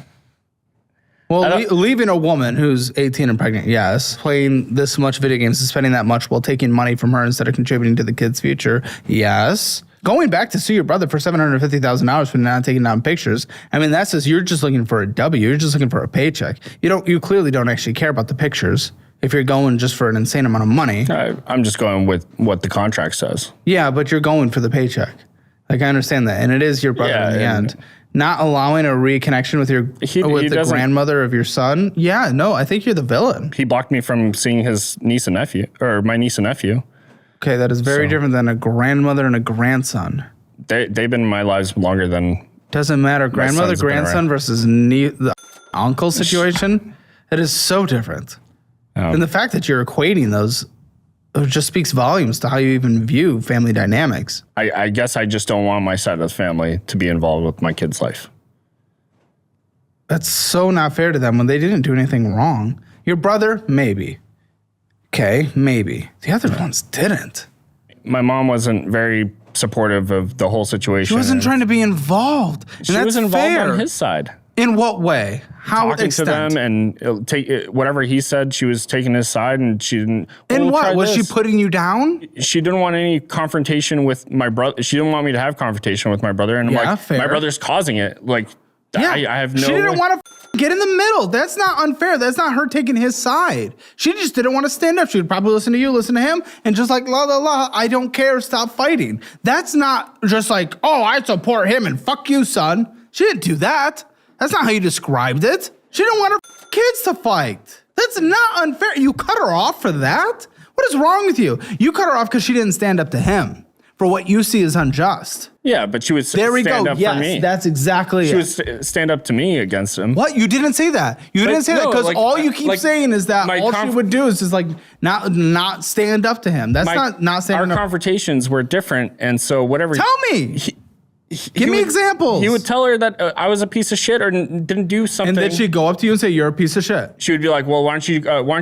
Well, leaving a woman who's 18 and pregnant, yes. Playing this much video games and spending that much while taking money from her instead of contributing to the kid's future, yes. Going back to sue your brother for $750,000 for not taking down pictures. I mean, that says you're just looking for a W. You're just looking for a paycheck. You clearly don't actually care about the pictures if you're going just for an insane amount of money.
I'm just going with what the contract says.
Yeah, but you're going for the paycheck. Like, I understand that. And it is your brother in the end. Not allowing a reconnection with the grandmother of your son. Yeah, no, I think you're the villain.
He blocked me from seeing his niece and nephew, or my niece and nephew.
Okay, that is very different than a grandmother and a grandson.
They've been in my lives longer than.
Doesn't matter. Grandmother, grandson versus the uncle situation. It is so different. And the fact that you're equating those just speaks volumes to how you even view family dynamics.
I guess I just don't want my side of the family to be involved with my kid's life.
That's so not fair to them when they didn't do anything wrong. Your brother, maybe. Okay, maybe. The other ones didn't.
My mom wasn't very supportive of the whole situation.
She wasn't trying to be involved.
She was involved on his side.
In what way? How
talking to them and take whatever he said. She was taking his side, and she didn't.
And what was she putting you down?
She didn't want any confrontation with my brother. She didn't want me to have confrontation with my brother, and I'm like,
fair.
My brother's causing it. Like, I have no.
She didn't want to get in the middle. That's not unfair. That's not her taking his side. She just didn't want to stand up. She would probably listen to you, listen to him, and just like la la la. I don't care. Stop fighting. That's not just like, oh, I support him and fuck you, son. She didn't do that. That's not how you described it. She didn't want her kids to fight. That's not unfair. You cut her off for that? What is wrong with you? You cut her off because she didn't stand up to him. for what you see as unjust.
Yeah, but she would stand up for me.
Yes, that's exactly
She
it.
would stand up to me against him.
What? You didn't say that. You didn't say that because all you keep saying is that all she would do is just like not stand up to him. That's not standing up.
Our confrontations were different, and so whatever.
Tell me. Give me examples.
He would tell her that I was a piece of shit or didn't do something.
And then she'd go up to you and say, "You're a piece of shit."
She would be like, "Well, why don't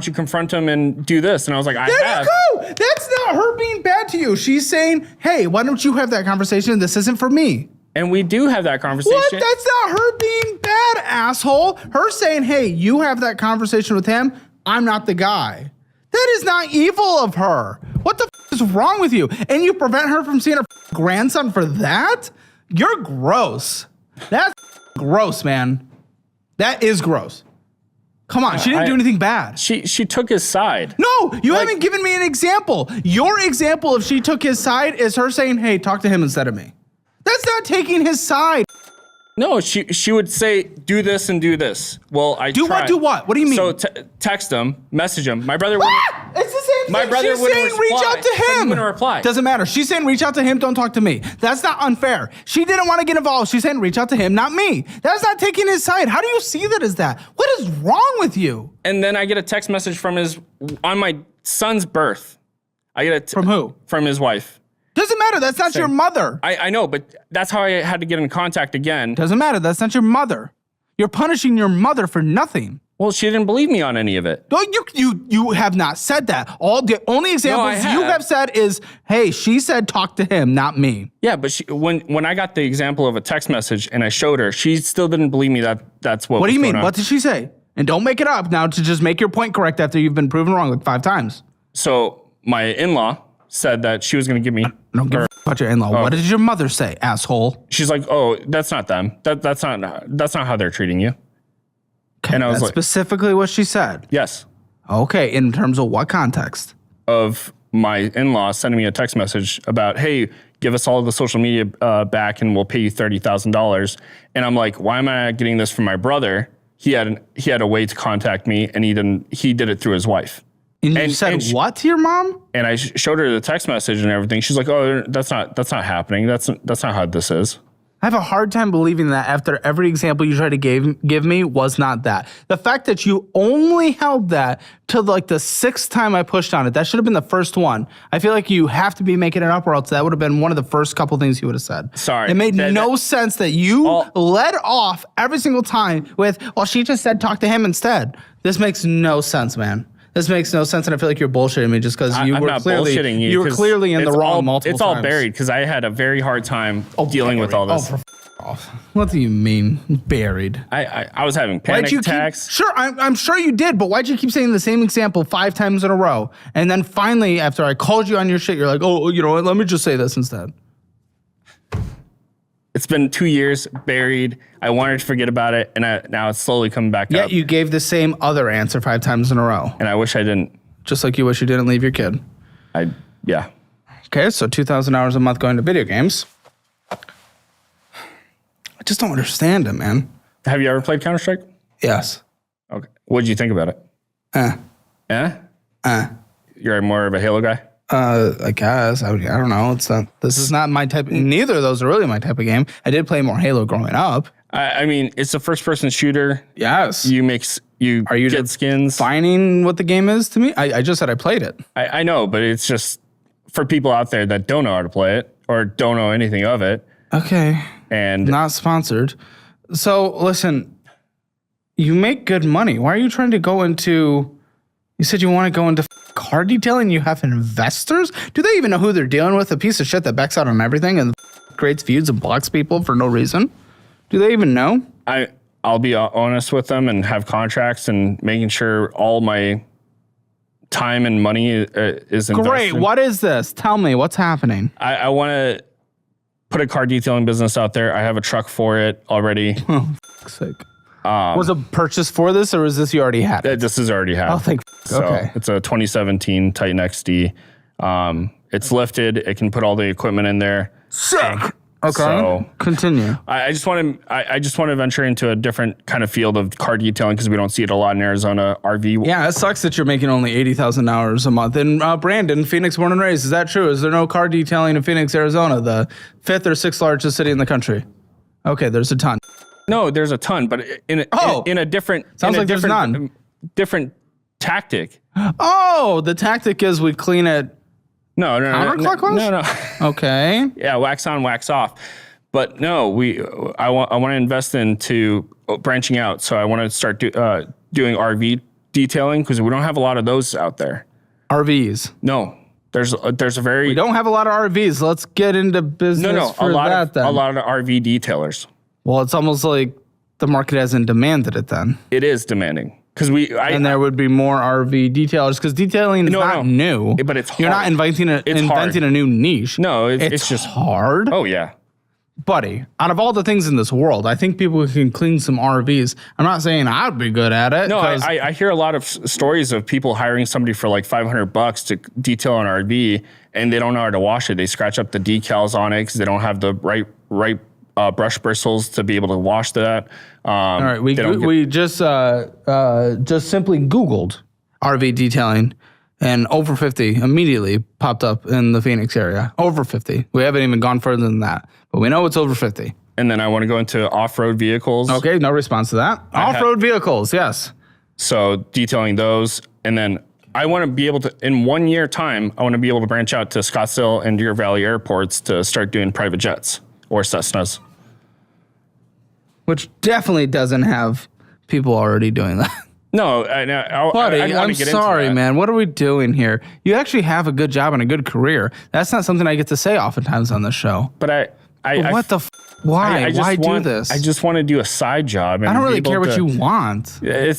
you confront him and do this?" And I was like,
There you go. That's not her being bad to you. She's saying, "Hey, why don't you have that conversation? This isn't for me."
And we do have that conversation.
What? That's not her being bad, asshole. Her saying, "Hey, you have that conversation with him. I'm not the guy." That is not evil of her. What the is wrong with you? And you prevent her from seeing her grandson for that? You're gross. That's gross, man. That is gross. Come on, she didn't do anything bad.
She took his side.
No, you haven't given me an example. Your example of she took his side is her saying, "Hey, talk to him instead of me." That's not taking his side.
No, she would say, "Do this and do this." Well, I
do
tried.
what? Do what? What do you mean?
So text him, message him. My brother.
It's the same thing.
My brother
She's
wouldn't
saying
reply,
reach out to
but he
him.
wouldn't reply.
Doesn't matter. She's saying reach out to him. Don't talk to me. That's not unfair. She didn't want to get involved. She's saying reach out to him, not me. That's not taking his side. How do you see that as that? What is wrong with you?
And then I get a text message from on my son's birth. I get
From who?
From his wife.
Doesn't matter. That's not your mother.
I know, but that's how I had to get in contact again.
Doesn't matter. That's not your mother. You're punishing your mother for nothing.
Well, she didn't believe me on any of it.
No, you have not said that. The only examples you have said is, "Hey, she said talk to him, not me."
Yeah, but when I got the example of a text message and I showed her, she still didn't believe me that's what.
What do you mean?
On.
What did she say? And don't make it up now to just make your point correct after you've been proven wrong like 5 times.
So my in-law said that she was going to give me.
Don't give a about your in-law. What did your mother say, asshole?
She's like, "Oh, that's not them. That's not how they're treating you."
Okay,
and I was
that's
like,
specifically what she said.
Yes.
Okay, in terms of what context?
Of my in-law sending me a text message about, "Hey, give us all of the social media back and we'll pay you $30,000. And I'm like, "Why am I not getting this from my brother? He had a way to contact me and he did it through his wife."
And you said what to your mom?
And I showed her the text message and everything. She's like, "Oh, that's not happening. That's not how this is."
I have a hard time believing that after every example you tried to give me was not that. The fact that you only held that to like the 6th time I pushed on it, that should have been the first one. I feel like you have to be making it up or else that would have been one of the first couple things you would have said.
Sorry.
It made no sense that you led off every single time with, "Well, she just said talk to him instead." This makes no sense, man. This makes no sense, and I feel like you're bullshitting me just because you were clearly in the wrong multiple times.
It's all buried because I had a very hard time dealing with all this.
What do you mean buried?
I was having panic attacks.
Sure, I'm sure you did, but why'd you keep saying the same example 5 times in a row? And then finally, after I called you on your shit, you're like, "Oh, you know what? Let me just say this instead."
It's been 2 years buried. I wanted to forget about it, and now it's slowly coming back up.
Yet you gave the same other answer 5 times in a row.
And I wish I didn't.
Just like you wish you didn't leave your kid.
Yeah.
Okay, so 2,000 hours a month going to video games. I just don't understand it, man.
Have you ever played Counter-Strike?
Yes.
Okay. What did you think about it? You're more of a Halo guy?
I guess. I don't know. This is not my type. Neither of those are really my type of game. I did play more Halo growing up.
I mean, it's a first-person shooter.
Yes.
You get skins.
Defining what the game is to me? I just said I played it.
I know, but it's just for people out there that don't know how to play it or don't know anything of it.
Okay.
And
not sponsored. So listen, you make good money. Why are you trying to go into? You said you want to go into car detailing. You have investors. Do they even know who they're dealing with? A piece of shit that backs out on everything and creates feuds and blocks people for no reason. Do they even know?
I'll be honest with them and have contracts and making sure all my time and money is invested.
Great. What is this? Tell me what's happening.
I want to put a car detailing business out there. I have a truck for it already.
Oh, fuck's sake. Was a purchase for this, or is this you already had?
This is already had.
Oh, thank.
So
okay.
It's a 2017 Titan XD. It's lifted. It can put all the equipment in there.
Sick. Okay.
So
continue.
I just want to venture into a different kind of field of car detailing because we don't see it a lot in Arizona. RV.
Yeah, it sucks that you're making only $80,000 a month. And Brandon, Phoenix born and raised, is that true? Is there no car detailing in Phoenix, Arizona, the 5th or 6th largest city in the country? Okay, there's a ton.
No, there's a ton, but in a different
sounds like there's none.
Different tactic.
Oh, the tactic is we clean it.
No.
No. Okay.
Yeah, wax on, wax off. But no, I want to invest into branching out. So I want to start doing RV detailing because we don't have a lot of those out there.
RVs.
No, there's a very.
We don't have a lot of RVs. Let's get into business for that then.
A lot of RV detailers.
Well, it's almost like the market hasn't demanded it then.
It is demanding.
And there would be more RV detailers because detailing is not new.
But it's hard.
You're not inventing a new niche.
No, it's just
hard.
Oh, yeah.
Buddy, out of all the things in this world, I think people can clean some RVs. I'm not saying I'd be good at it.
No, I hear a lot of stories of people hiring somebody for like $500 to detail an RV, and they don't know how to wash it. They scratch up the decals on it because they don't have the right brush bristles to be able to wash that.
All right, we just simply Googled RV detailing, and over 50 immediately popped up in the Phoenix area. Over 50. We haven't even gone further than that, but we know it's over 50.
And then I want to go into off-road vehicles.
Okay, no response to that. Off-road vehicles, yes.
So detailing those, and then I want to be able to, in 1 year time, I want to be able to branch out to Scottsdale and Deer Valley airports to start doing private jets or Cessnas.
Which definitely doesn't have people already doing that.
No,
Buddy, I'm sorry, man. What are we doing here? You actually have a good job and a good career. That's not something I get to say oftentimes on the show.
But
why? Why do this?
I just want to do a side job. And
I don't really care what you want.
You're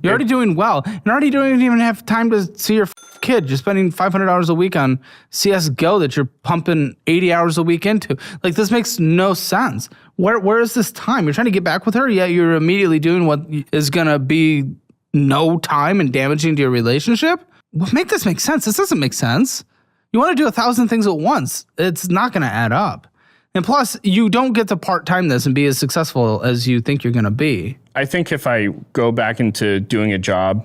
already doing well. And already don't even have time to see your kid. You're spending $500 a week on CSGO that you're pumping 80 hours a week into. Like, this makes no sense. Where is this time? You're trying to get back with her, yet you're immediately doing what is going to be no time and damaging to your relationship? Make this make sense. This doesn't make sense. You want to do 1,000 things at once. It's not going to add up. And plus, you don't get to part-time this and be as successful as you think you're going to be.
I think if I go back into doing a job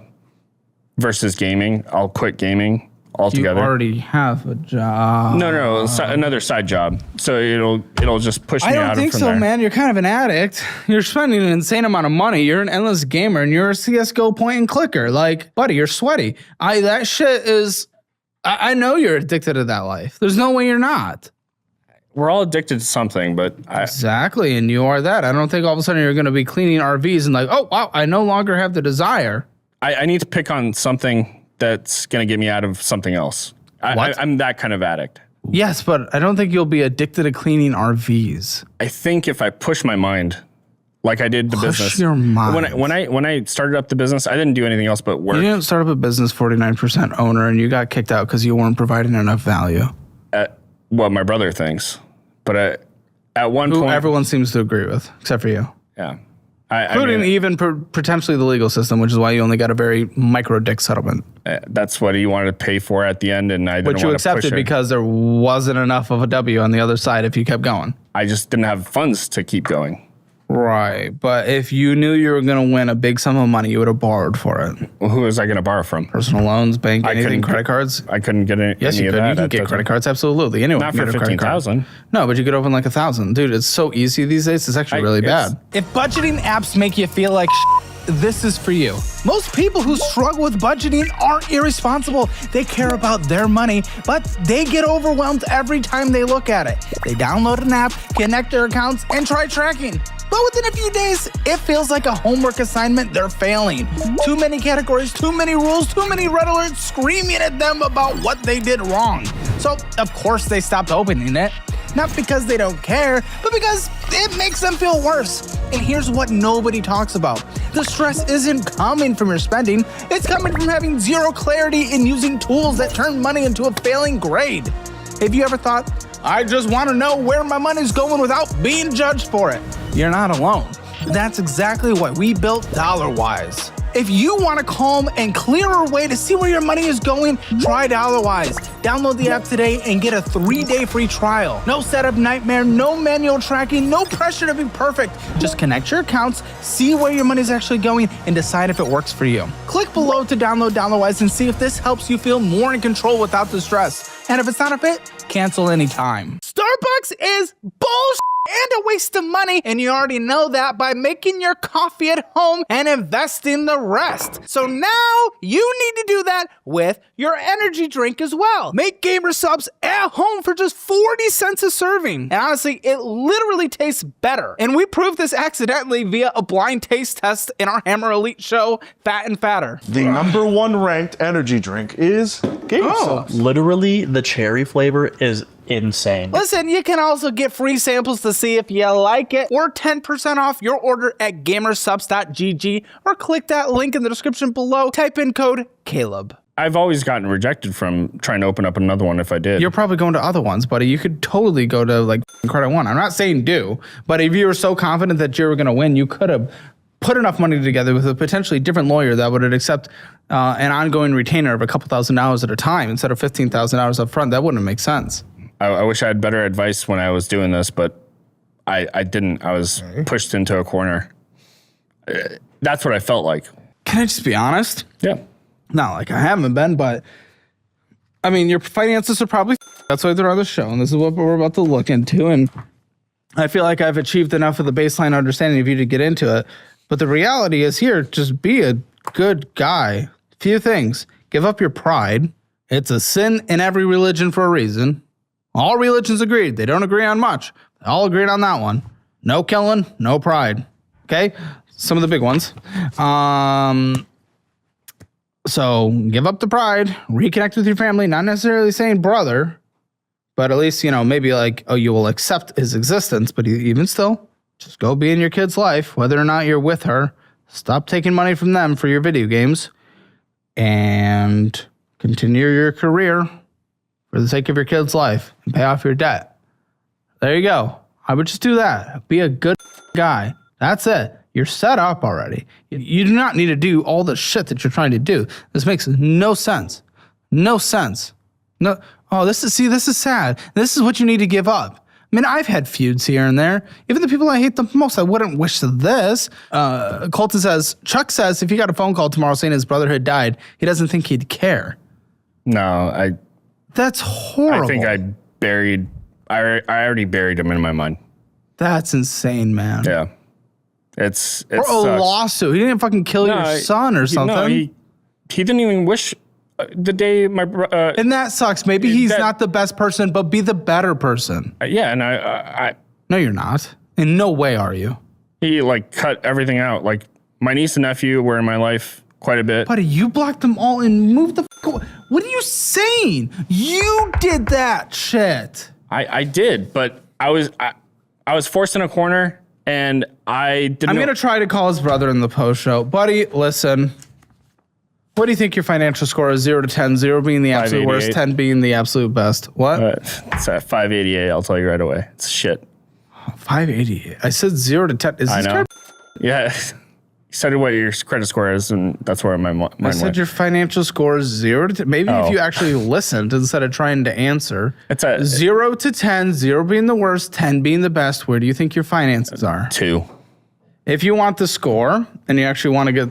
versus gaming, I'll quit gaming altogether.
You already have a job.
No, another side job. So it'll just push me out of there.
I don't think so, man. You're kind of an addict. You're spending an insane amount of money. You're an endless gamer, and you're a CSGO point and clicker. Like, buddy, you're sweaty. That shit is... I know you're addicted to that life. There's no way you're not.
We're all addicted to something, but...
Exactly, and you are that. I don't think all of a sudden you're going to be cleaning RVs and like, oh, wow, I no longer have the desire.
I need to pick on something that's going to get me out of something else. I'm that kind of addict.
Yes, but I don't think you'll be addicted to cleaning RVs.
I think if I push my mind, like I did the business.
Push your mind.
When I started up the business, I didn't do anything else but work.
You didn't start up a business 49% owner, and you got kicked out because you weren't providing enough value.
What my brother thinks. But at one point...
everyone seems to agree with, except for you.
Yeah.
Including even potentially the legal system, which is why you only got a very micro-dick settlement.
That's what he wanted to pay for at the end, and I didn't want to push it.
But you accepted because there wasn't enough of a W on the other side if you kept going.
I just didn't have funds to keep going.
Right, but if you knew you were going to win a big sum of money, you would have borrowed for it.
Well, who was I going to borrow from?
Personal loans, bank, anything, credit cards?
I couldn't get any of that.
Yes, you could. You can get credit cards, absolutely. Anyone
not for $15,000.
No, but you could open like 1,000. Dude, it's so easy these days. It's actually really bad. If budgeting apps make you feel like this is for you. Most people who struggle with budgeting aren't irresponsible. They care about their money, but they get overwhelmed every time they look at it. They download an app, connect their accounts, and try tracking. But within a few days, it feels like a homework assignment they're failing. Too many categories, too many rules, too many red alerts screaming at them about what they did wrong. So, of course, they stopped opening it. Not because they don't care, but because it makes them feel worse. And here's what nobody talks about. The stress isn't coming from your spending. It's coming from having zero clarity in using tools that turn money into a failing grade. Have you ever thought, I just want to know where my money's going without being judged for it? You're not alone. That's exactly why we built DollarWise. If you want a calm and clearer way to see where your money is going, try DollarWise. Download the app today and get a 3-day free trial. No setup nightmare, no manual tracking, no pressure to be perfect. Just connect your accounts, see where your money's actually going, and decide if it works for you. Click below to download DollarWise and see if this helps you feel more in control without the stress. And if it's not a fit, cancel anytime. Starbucks is bullshit and a waste of money, and you already know that by making your coffee at home and investing the rest. So now you need to do that with your energy drink as well. Make gamer subs at home for just 40 cents a serving. And honestly, it literally tastes better. And we proved this accidentally via a blind taste test in our Hammer Elite show, Fat and Fatter.
The #1 ranked energy drink is gamer subs.
Literally, the cherry flavor is insane.
Listen, you can also get free samples to see if you like it, or 10% off your order at gamersubs.gg, or click that link in the description below. Type in code Caleb.
I've always gotten rejected from trying to open up another one if I did.
You're probably going to other ones, buddy. You could totally go to like Credit One. I'm not saying do, but if you were so confident that you were going to win, you could have put enough money together with a potentially different lawyer that would accept an ongoing retainer of a couple $1,000s at a time instead of $15,000 up front. That wouldn't make sense.
I wish I had better advice when I was doing this, but I didn't. I was pushed into a corner. That's what I felt like.
Can I just be honest?
Yeah.
Not like I haven't been, but I mean, your finances are probably that's why they're on the show, and this is what we're about to look into. And I feel like I've achieved enough of the baseline understanding of you to get into it. But the reality is here, just be a good guy. Few things. Give up your pride. It's a sin in every religion for a reason. All religions agreed. They don't agree on much. They all agreed on that one. No killing, no pride. Okay? Some of the big ones. So give up the pride, reconnect with your family, not necessarily saying brother, but at least, you know, maybe like, oh, you will accept his existence, but even still, just go be in your kid's life, whether or not you're with her. Stop taking money from them for your video games and continue your career for the sake of your kid's life and pay off your debt. There you go. I would just do that. Be a good guy. That's it. You're set up already. You do not need to do all the shit that you're trying to do. This makes no sense. No sense. No. Oh, this is sad. This is what you need to give up. I mean, I've had feuds here and there. Even the people I hate the most, I wouldn't wish this. Colton says, Chuck says if he got a phone call tomorrow saying his brother had died, he doesn't think he'd care.
No,
That's horrible.
I think I already buried him in my mind.
That's insane, man.
Yeah. It's
or a
sucks.
lawsuit. He didn't fucking kill your son or something.
No, he didn't even wish the day my
and that sucks. Maybe he's not the best person, but be the better person.
Yeah, and I
No, you're not. In no way are you.
He like cut everything out. Like my niece and nephew were in my life quite a bit.
Buddy, you blocked them all and moved the fuck away. What are you saying? You did that shit.
I did, but I was forced in a corner. And I didn't.
I'm going to try to call his brother in the post show. Buddy, listen. What do you think your financial score is? 0 to 10, 0 being the absolute worst, 10 being the absolute best. What?
It's at 588, I'll tell you right away. It's shit.
588. I said 0 to 10. Is
I
this
know. Yeah. You said what your credit score is, and that's where my mind
I said
went.
your financial score is 0 to 10. Maybe if you actually listened instead of trying to answer.
It's a
0 to 10, 0 being the worst, 10 being the best. Where do you think your finances are?
2.
If you want the score and you actually want to get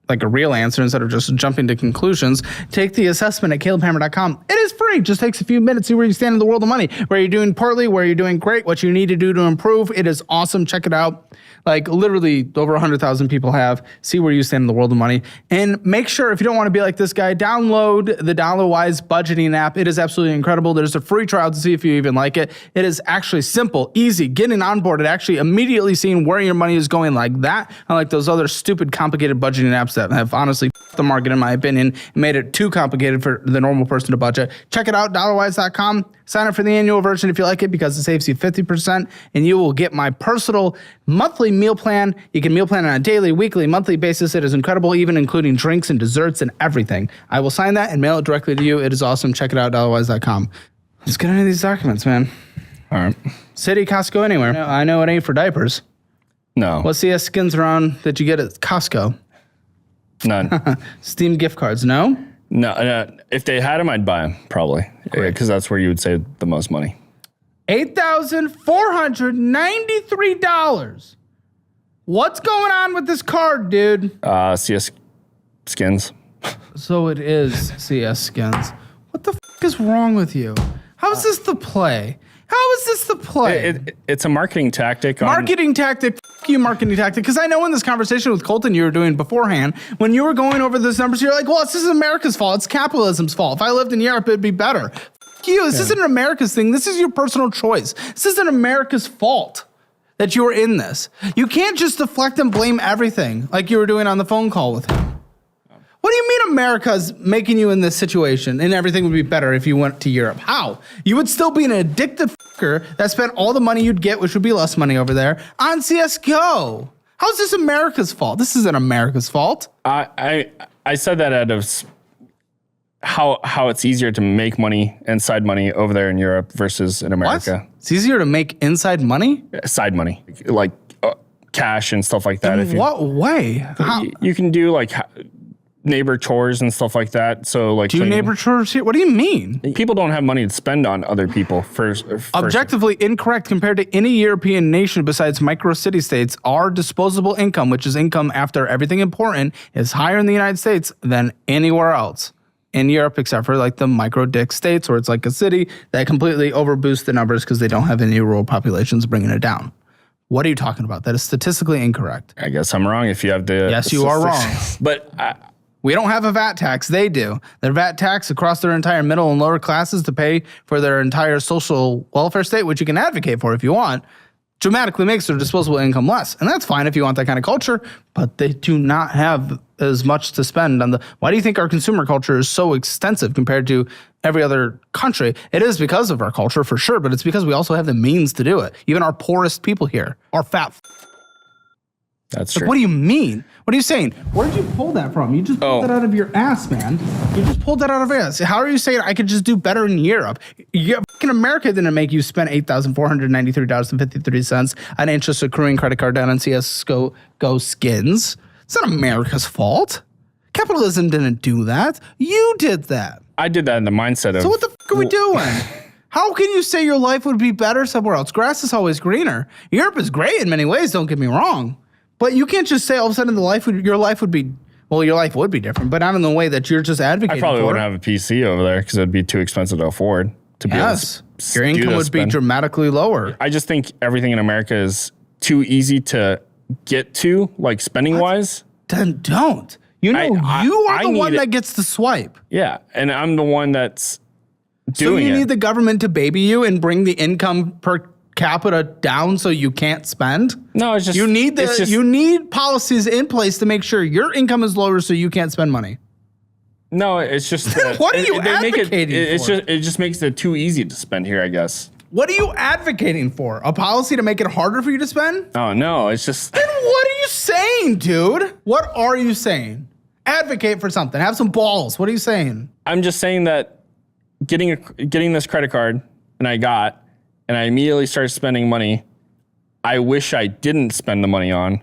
like a real answer instead of just jumping to conclusions, take the assessment at calebhammer.com. It is free. Just takes a few minutes. See where you stand in the world of money. Where you're doing poorly, where you're doing great, what you need to do to improve. It is awesome. Check it out. Like literally over 100,000 people have. See where you stand in the world of money. And make sure, if you don't want to be like this guy, download the DollarWise budgeting app. It is absolutely incredible. There's a free trial to see if you even like it. It is actually simple, easy, getting on board, and actually immediately seeing where your money is going like that. Unlike those other stupid, complicated budgeting apps that have honestly f***ed the market, in my opinion, and made it too complicated for the normal person to budget. Check it out, dollarwise.com. Sign up for the annual version if you like it, because it saves you 50%, and you will get my personal monthly meal plan. You can meal plan on a daily, weekly, monthly basis. It is incredible, even including drinks and desserts and everything. I will sign that and mail it directly to you. It is awesome. Check it out, dollarwise.com. Let's get into these documents, man.
All right.
City, Costco, anywhere. I know it ain't for diapers.
No.
What's the skins around that you get at Costco?
None.
Steam gift cards, no?
No, if they had them, I'd buy them probably because that's where you would save the most money.
$8,493. What's going on with this card, dude?
CS skins.
So it is CS skins. What the is wrong with you? How is this the play? How is this the play?
It's a marketing tactic.
Marketing tactic. F you, marketing tactic. Because I know in this conversation with Colton you were doing beforehand, when you were going over those numbers, you're like, well, this is America's fault. It's capitalism's fault. If I lived in Europe, it'd be better. F you. This isn't America's thing. This is your personal choice. This isn't America's fault that you were in this. You can't just deflect and blame everything like you were doing on the phone call with him. What do you mean America's making you in this situation and everything would be better if you went to Europe? How? You would still be an addicted fucker that spent all the money you'd get, which would be less money over there, on CSGO. How's this America's fault? This isn't America's fault.
I said that out of how it's easier to make money, inside money over there in Europe versus in America.
What? It's easier to make inside money?
Side money, like cash and stuff like that.
In what way? How?
You can do like neighbor chores and stuff like that. So like
neighbor chores here? What do you mean?
People don't have money to spend on other people.
Objectively incorrect compared to any European nation besides micro city states. Our disposable income, which is income after everything important, is higher in the United States than anywhere else in Europe, except for like the micro dick states where it's like a city that completely overboosts the numbers because they don't have any rural populations bringing it down. What are you talking about? That is statistically incorrect.
I guess I'm wrong if you have the...
Yes, you are wrong.
But...
we don't have a VAT tax. They do. Their VAT tax across their entire middle and lower classes to pay for their entire social welfare state, which you can advocate for if you want, dramatically makes their disposable income less. And that's fine if you want that kind of culture, but they do not have as much to spend on the... Why do you think our consumer culture is so extensive compared to every other country? It is because of our culture for sure, but it's because we also have the means to do it. Even our poorest people here are fat.
That's true.
What do you mean? What are you saying? Where did you pull that from? You just pulled that out of your ass, man. You just pulled that out of your ass. How are you saying I could just do better in Europe? Fucking America didn't make you spend $8,493.53 on interest accruing credit card down on CSGO skins. It's not America's fault. Capitalism didn't do that. You did that.
I did that in the mindset of...
So what the fuck are we doing? How can you say your life would be better somewhere else? Grass is always greener. Europe is great in many ways, don't get me wrong. But you can't just say all of a sudden your life would be different, but not in the way that you're just advocating for.
I probably wouldn't have a PC over there because it'd be too expensive to afford.
Yes, your income would be dramatically lower.
I just think everything in America is too easy to get to, like spending wise.
Then don't. You know, you are the one that gets to swipe.
Yeah, and I'm the one that's doing it.
So you need the government to baby you and bring the income per capita down so you can't spend?
No, it's just
you need policies in place to make sure your income is lower so you can't spend money.
No, it's just
what are you advocating for?
It just makes it too easy to spend here, I guess.
What are you advocating for? A policy to make it harder for you to spend?
Oh no, it's just...
Then what are you saying, dude? What are you saying? Advocate for something. Have some balls. What are you saying?
I'm just saying that getting this credit card, and I immediately started spending money I wish I didn't spend the money on,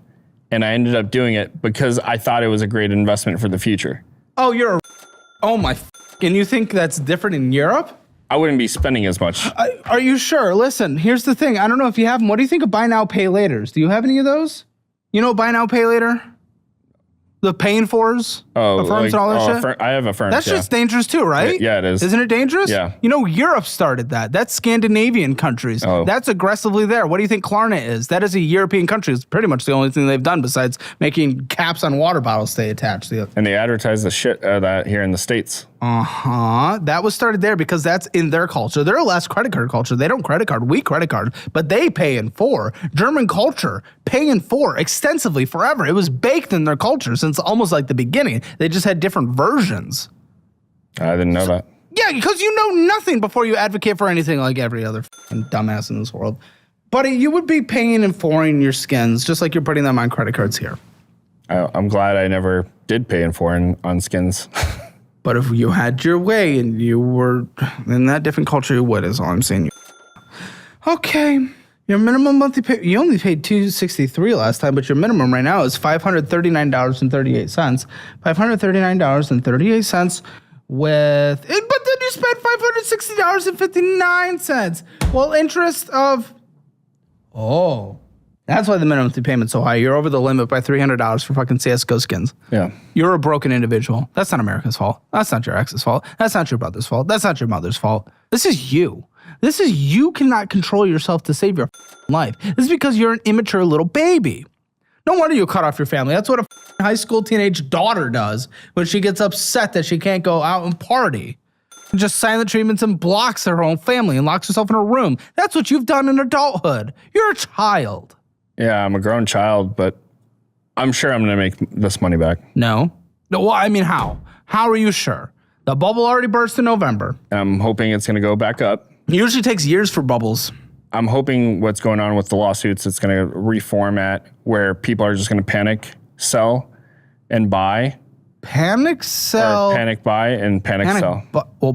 and I ended up doing it because I thought it was a great investment for the future.
Oh, oh my, and you think that's different in Europe?
I wouldn't be spending as much.
Are you sure? Listen, here's the thing. I don't know if you have them. What do you think of buy now, pay laters? Do you have any of those? You know buy now, pay later? The paying fors, Affirms and all that shit?
I have Affirms,
That's just dangerous too, right?
Yeah, it is.
Isn't it dangerous?
Yeah.
You know, Europe started that. That's Scandinavian countries.
Oh.
That's aggressively there. What do you think Klarna is? That is a European country. It's pretty much the only thing they've done besides making caps on water bottles stay attached.
And they advertise the shit out of that here in the States.
That was started there because that's in their culture. They're a less credit card culture. They don't credit card. We credit card, but they pay in for. German culture, pay in for extensively forever. It was baked in their culture since almost like the beginning. They just had different versions.
I didn't know that.
Yeah, because you know nothing before you advocate for anything like every other dumbass in this world. Buddy, you would be paying and foreign your skins just like you're putting them on credit cards here.
I'm glad I never did pay in foreign on skins.
But if you had your way and you were in that different culture, you would, is all I'm saying. Okay. Your minimum monthly pay, you only paid $263 last time, but your minimum right now is $539.38. $539.38 but then you spent $560.59. Well, interest of, that's why the minimum monthly payment's so high. You're over the limit by $300 for fucking CSGO skins.
Yeah.
You're a broken individual. That's not America's fault. That's not your ex's fault. That's not your brother's fault. That's not your mother's fault. This is you. This is you cannot control yourself to save your life. This is because you're an immature little baby. No wonder you cut off your family. That's what a high school teenage daughter does when she gets upset that she can't go out and party. Just silent treatments and blocks her own family and locks herself in her room. That's what you've done in adulthood. You're a child.
Yeah, I'm a grown child, but I'm sure I'm going to make this money back.
No. Well, I mean, how? How are you sure? The bubble already burst in November.
I'm hoping it's going to go back up.
It usually takes years for bubbles.
I'm hoping what's going on with the lawsuits, it's going to reformat where people are just going to panic, sell, and buy.
Panic sell.
Or panic buy and panic sell.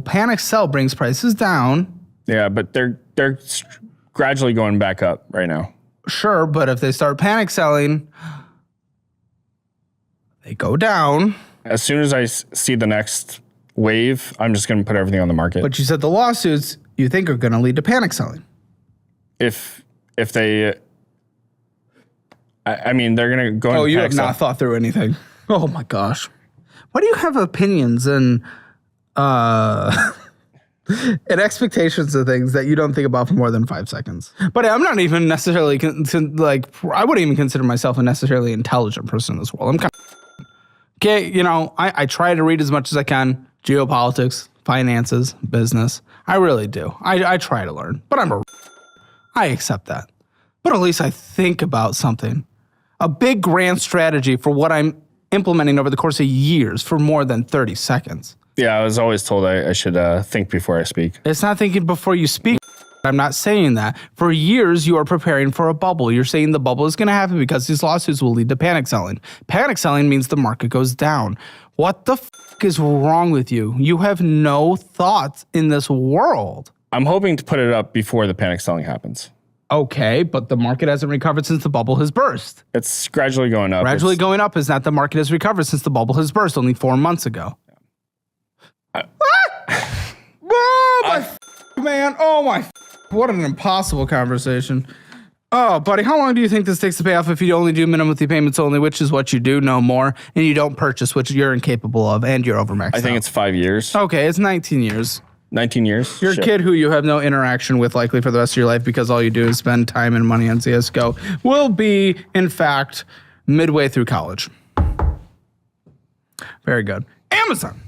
Panic sell brings prices down.
Yeah, but they're gradually going back up right now.
Sure, but if they start panic selling, they go down.
As soon as I see the next wave, I'm just going to put everything on the market.
But you said the lawsuits you think are going to lead to panic selling.
If they, I mean, they're going to go.
Oh, you have not thought through anything. Oh my gosh, why do you have opinions and expectations of things that you don't think about for more than 5 seconds? But I'm not even necessarily I wouldn't even consider myself a necessarily intelligent person in this world. I'm kind of okay. You know, I try to read as much as I can. Geopolitics, finances, business. I really do. I try to learn, but I accept that. But at least I think about something. A big grand strategy for what I'm implementing over the course of years for more than 30 seconds.
Yeah, I was always told I should think before I speak.
It's not thinking before you speak. I'm not saying that. For years, you are preparing for a bubble. You're saying the bubble is going to happen because these lawsuits will lead to panic selling. Panic selling means the market goes down. What the is wrong with you? You have no thoughts in this world.
I'm hoping to put it up before the panic selling happens.
Okay, but the market hasn't recovered since the bubble has burst.
It's gradually going up.
Gradually going up is not the market has recovered since the bubble has burst only 4 months ago. Man, oh my, what an impossible conversation. Oh, buddy, how long do you think this takes to pay off if you only do minimum monthly payments only, which is what you do, no more, and you don't purchase, which you're incapable of, and you're overmaxed
I think it's 5 years.
Okay, it's 19 years.
19 years?
You're a kid who you have no interaction with likely for the rest of your life because all you do is spend time and money on CSGO will be, in fact, midway through college. Very good. Amazon.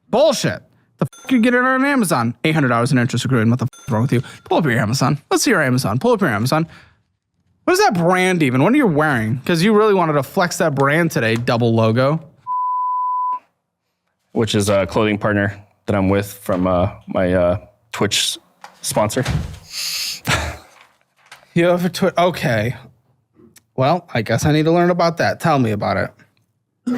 Bullshit. The f*** you get it on Amazon? $800 in interest accruing. What the f*** is wrong with you? Pull up your Amazon. Let's see your Amazon. Pull up your Amazon. What is that brand even? What are you wearing? Because you really wanted to flex that brand today, double logo.
Which is a clothing partner that I'm with from my Twitch sponsor.
You have a Twitch? Okay. Well, I guess I need to learn about that. Tell me about it.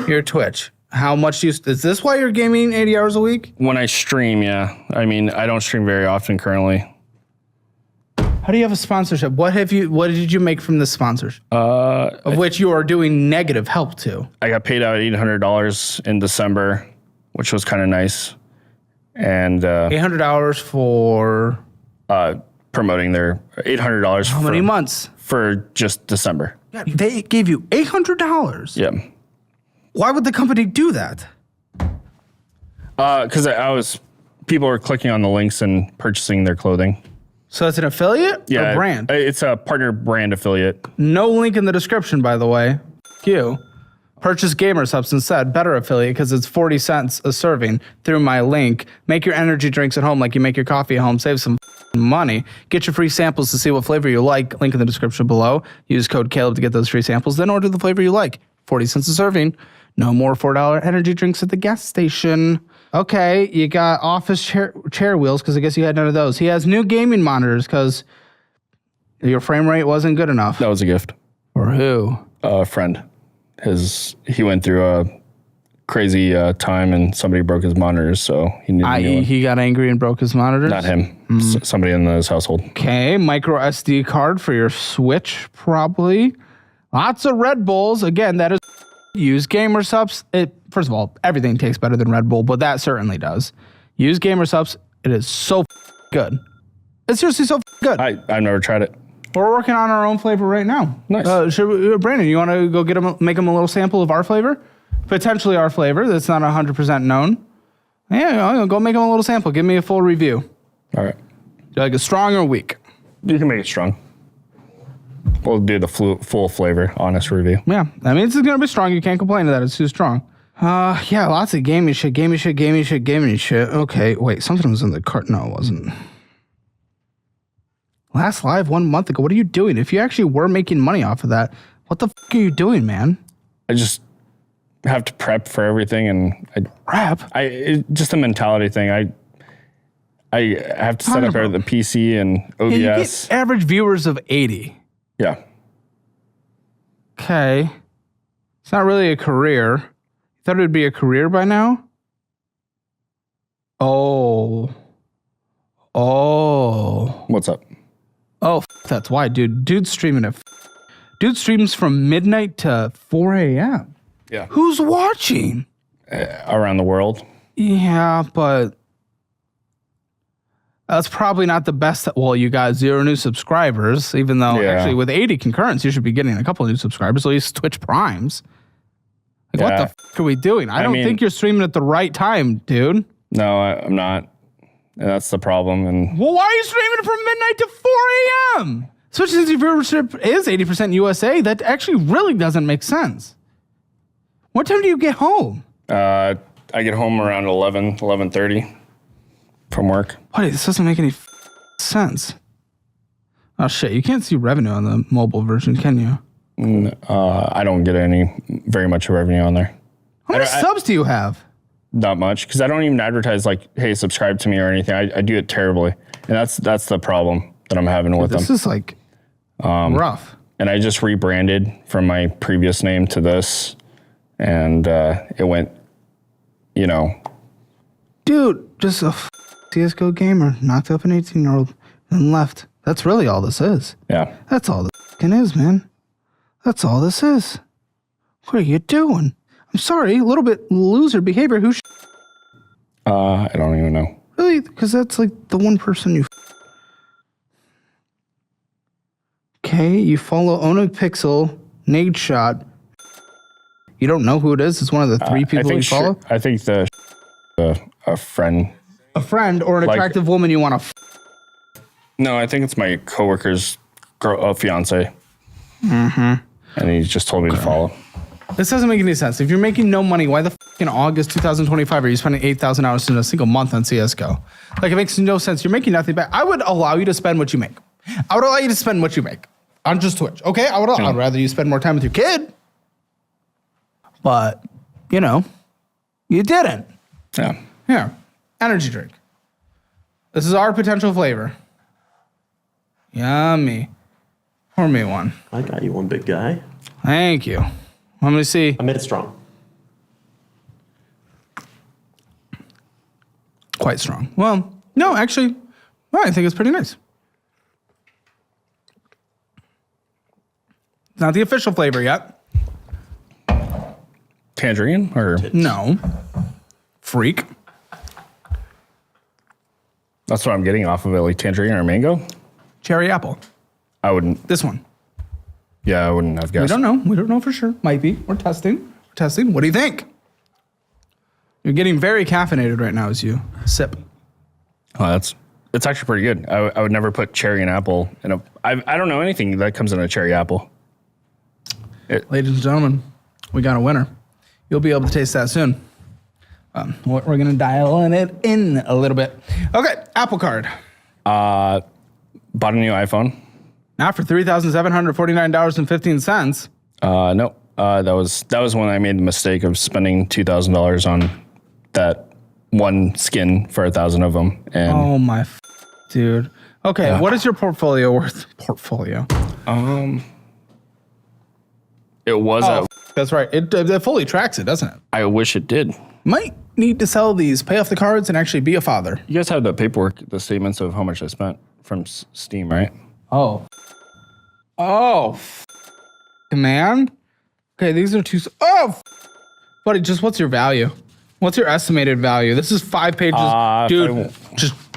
Your Twitch. How much do you... Is this why you're gaming 80 hours a week?
When I stream, yeah. I mean, I don't stream very often currently.
How do you have a sponsorship? What did you make from this sponsorship? Of which you are doing negative help to.
I got paid out $800 in December, which was kind of nice. And
$800 for
promoting their $800.
How many months?
For just December.
God, they gave you $800.
Yeah.
Why would the company do that?
Because people were clicking on the links and purchasing their clothing.
So it's an affiliate?
Yeah,
or brand?
It's a partner brand affiliate.
No link in the description, by the way. F you. Purchase Gamer Subs instead. Better affiliate because it's 40 cents a serving through my link. Make your energy drinks at home like you make your coffee at home. Save some money. Get your free samples to see what flavor you like. Link in the description below. Use code Caleb to get those free samples. Then order the flavor you like. 40 cents a serving. No more $4 energy drinks at the gas station. Okay, you got office chair wheels because I guess you had none of those. He has new gaming monitors because your frame rate wasn't good enough.
That was a gift.
For who?
A friend. He went through a crazy time and somebody broke his monitors, so he needed a new one.
He got angry and broke his monitors?
Not him. Somebody in his household.
Okay, micro SD card for your Switch, probably. Lots of Red Bulls. Again, that is use Gamer Subs. first of all, everything tastes better than Red Bull, but that certainly does. Use Gamer Subs. It is so good. It's seriously so good.
I've never tried it.
We're working on our own flavor right now.
Nice.
Brandon, you want to go make them a little sample of our flavor? Potentially our flavor that's not 100% known. Yeah, go make them a little sample. Give me a full review.
All right.
Do you like it strong or weak?
You can make it strong. We'll do the full flavor, honest review.
Yeah, I mean, it's going to be strong. You can't complain that it's too strong. Yeah, lots of gaming shit. Okay, wait, something was in the cart. No, it wasn't. Last live 1 month ago. What are you doing? If you actually were making money off of that, what the fuck are you doing, man?
I just have to prep for everything, and it's just a mentality thing. I have to set up the PC and OBS.
Yeah, you get average viewers of 80.
Yeah.
Okay. It's not really a career. You thought it would be a career by now? Oh.
What's up?
Oh, that's why, dude. Dude streams from midnight to 4 a.m.
Yeah.
Who's watching?
Around the world.
Yeah, but that's probably not the best. Well, you got 0 new subscribers, even though actually with 80 concurrents, you should be getting a couple of new subscribers, at least Twitch Primes. Like, what the fuck are we doing? I don't think you're streaming at the right time, dude.
No, I'm not. And that's the problem. And
well, why are you streaming from midnight to 4 a.m.? Especially since your viewership is 80% USA, that actually really doesn't make sense. What time do you get home?
I get home around 11:30 from work.
Buddy, this doesn't make any sense. Oh, shit. You can't see revenue on the mobile version, can you?
I don't get very much revenue on there.
How many subs do you have?
Not much, because I don't even advertise like, hey, subscribe to me or anything. I do it terribly. And that's the problem that I'm having with them.
This is like rough.
And I just rebranded from my previous name to this. And it went,
Dude, just a CSGO gamer knocked up an 18-year-old and left. That's really all this is.
Yeah.
That's all this is, man. That's all this is. What are you doing? I'm sorry, a little bit loser behavior.
I don't even know.
Really? Because that's like the one person you. Okay, you follow Ona Pixel, Nade Shot. You don't know who it is? It's one of the 3 people you follow?
I think a friend.
A friend or an attractive woman you want to.
No, I think it's my coworker's fiance. Mm-hmm. And he just told me to follow.
This doesn't make any sense. If you're making no money, why the in August 2025 are you spending 8,000 hours in a single month on CSGO? Like, it makes no sense. You're making nothing back. I would allow you to spend what you make. I would allow you to spend what you make on just Twitch. Okay? I'd rather you spend more time with your kid. But, you didn't.
Yeah.
Here, energy drink. This is our potential flavor. Yummy. Pour me one.
I got you one, big guy.
Thank you. Let me see.
I made it strong.
Quite strong. Well, no, actually, I think it's pretty nice. It's not the official flavor yet.
Tangerine or
No. Freak.
that's what I'm getting off of it, like tangerine or mango.
Cherry apple.
I wouldn't.
This one.
Yeah, I wouldn't have guessed.
We don't know. We don't know for sure. Might be. We're testing. What do you think? You're getting very caffeinated right now as you sip.
Oh, it's actually pretty good. I would never put cherry and apple in a. I don't know anything that comes in a cherry apple.
Ladies and gentlemen, we got a winner. You'll be able to taste that soon. We're going to dial it in a little bit. Okay, Apple Card.
Bought a new iPhone.
Now for $3,749.15.
No, that was when I made the mistake of spending $2,000 on that one skin for 1,000 of them. And
Oh my dude. Okay, what is your portfolio worth?
it was.
That's right. It fully tracks it, doesn't it?
I wish it did.
Might need to sell these, pay off the cards, and actually be a father.
You guys have the paperwork, the statements of how much I spent from Steam, right?
Oh, man. Okay, these are two. Buddy, just what's your value? What's your estimated value? This is 5 pages. Dude,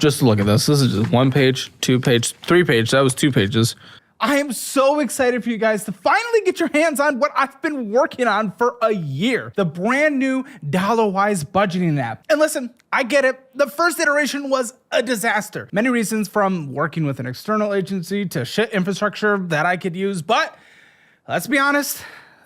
just look at this. This is just 1 page, 2 page, 3 page. That was 2 pages. I am so excited for you guys to finally get your hands on what I've been working on for a year. The brand new DollarWise budgeting app. And listen, I get it. The first iteration was a disaster. Many reasons, from working with an external agency to shit infrastructure that I could use. But let's be honest,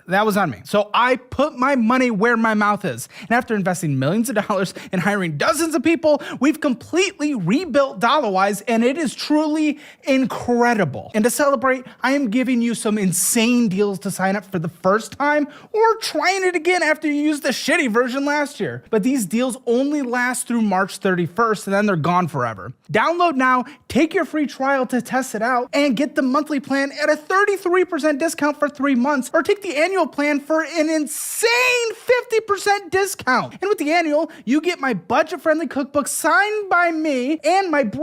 that was on me. So I put my money where my mouth is. And after investing millions of dollars and hiring dozens of people, we've completely rebuilt DollarWise, and it is truly incredible. And to celebrate, I am giving you some insane deals to sign up for the first time or trying it again after you used the shitty version last year. But these deals only last through March 31st, and then they're gone forever. Download now, take your free trial to test it out, and get the monthly plan at a 33% discount for 3 months, or take the annual plan for an insane 50% discount. And with the annual, you get my budget-friendly cookbook signed by me and my brand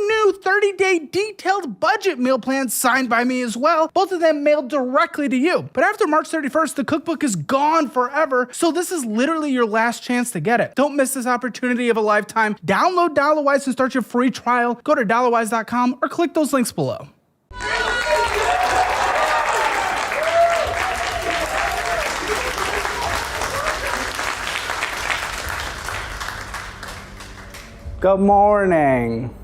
new 30-day detailed budget meal plan signed by me as well, both of them mailed directly to you. But after March 31st, the cookbook is gone forever, so this is literally your last chance to get it. Don't miss this opportunity of a lifetime. Download DollarWise and start your free trial. Go to dollarwise.com or click those links below. Good morning.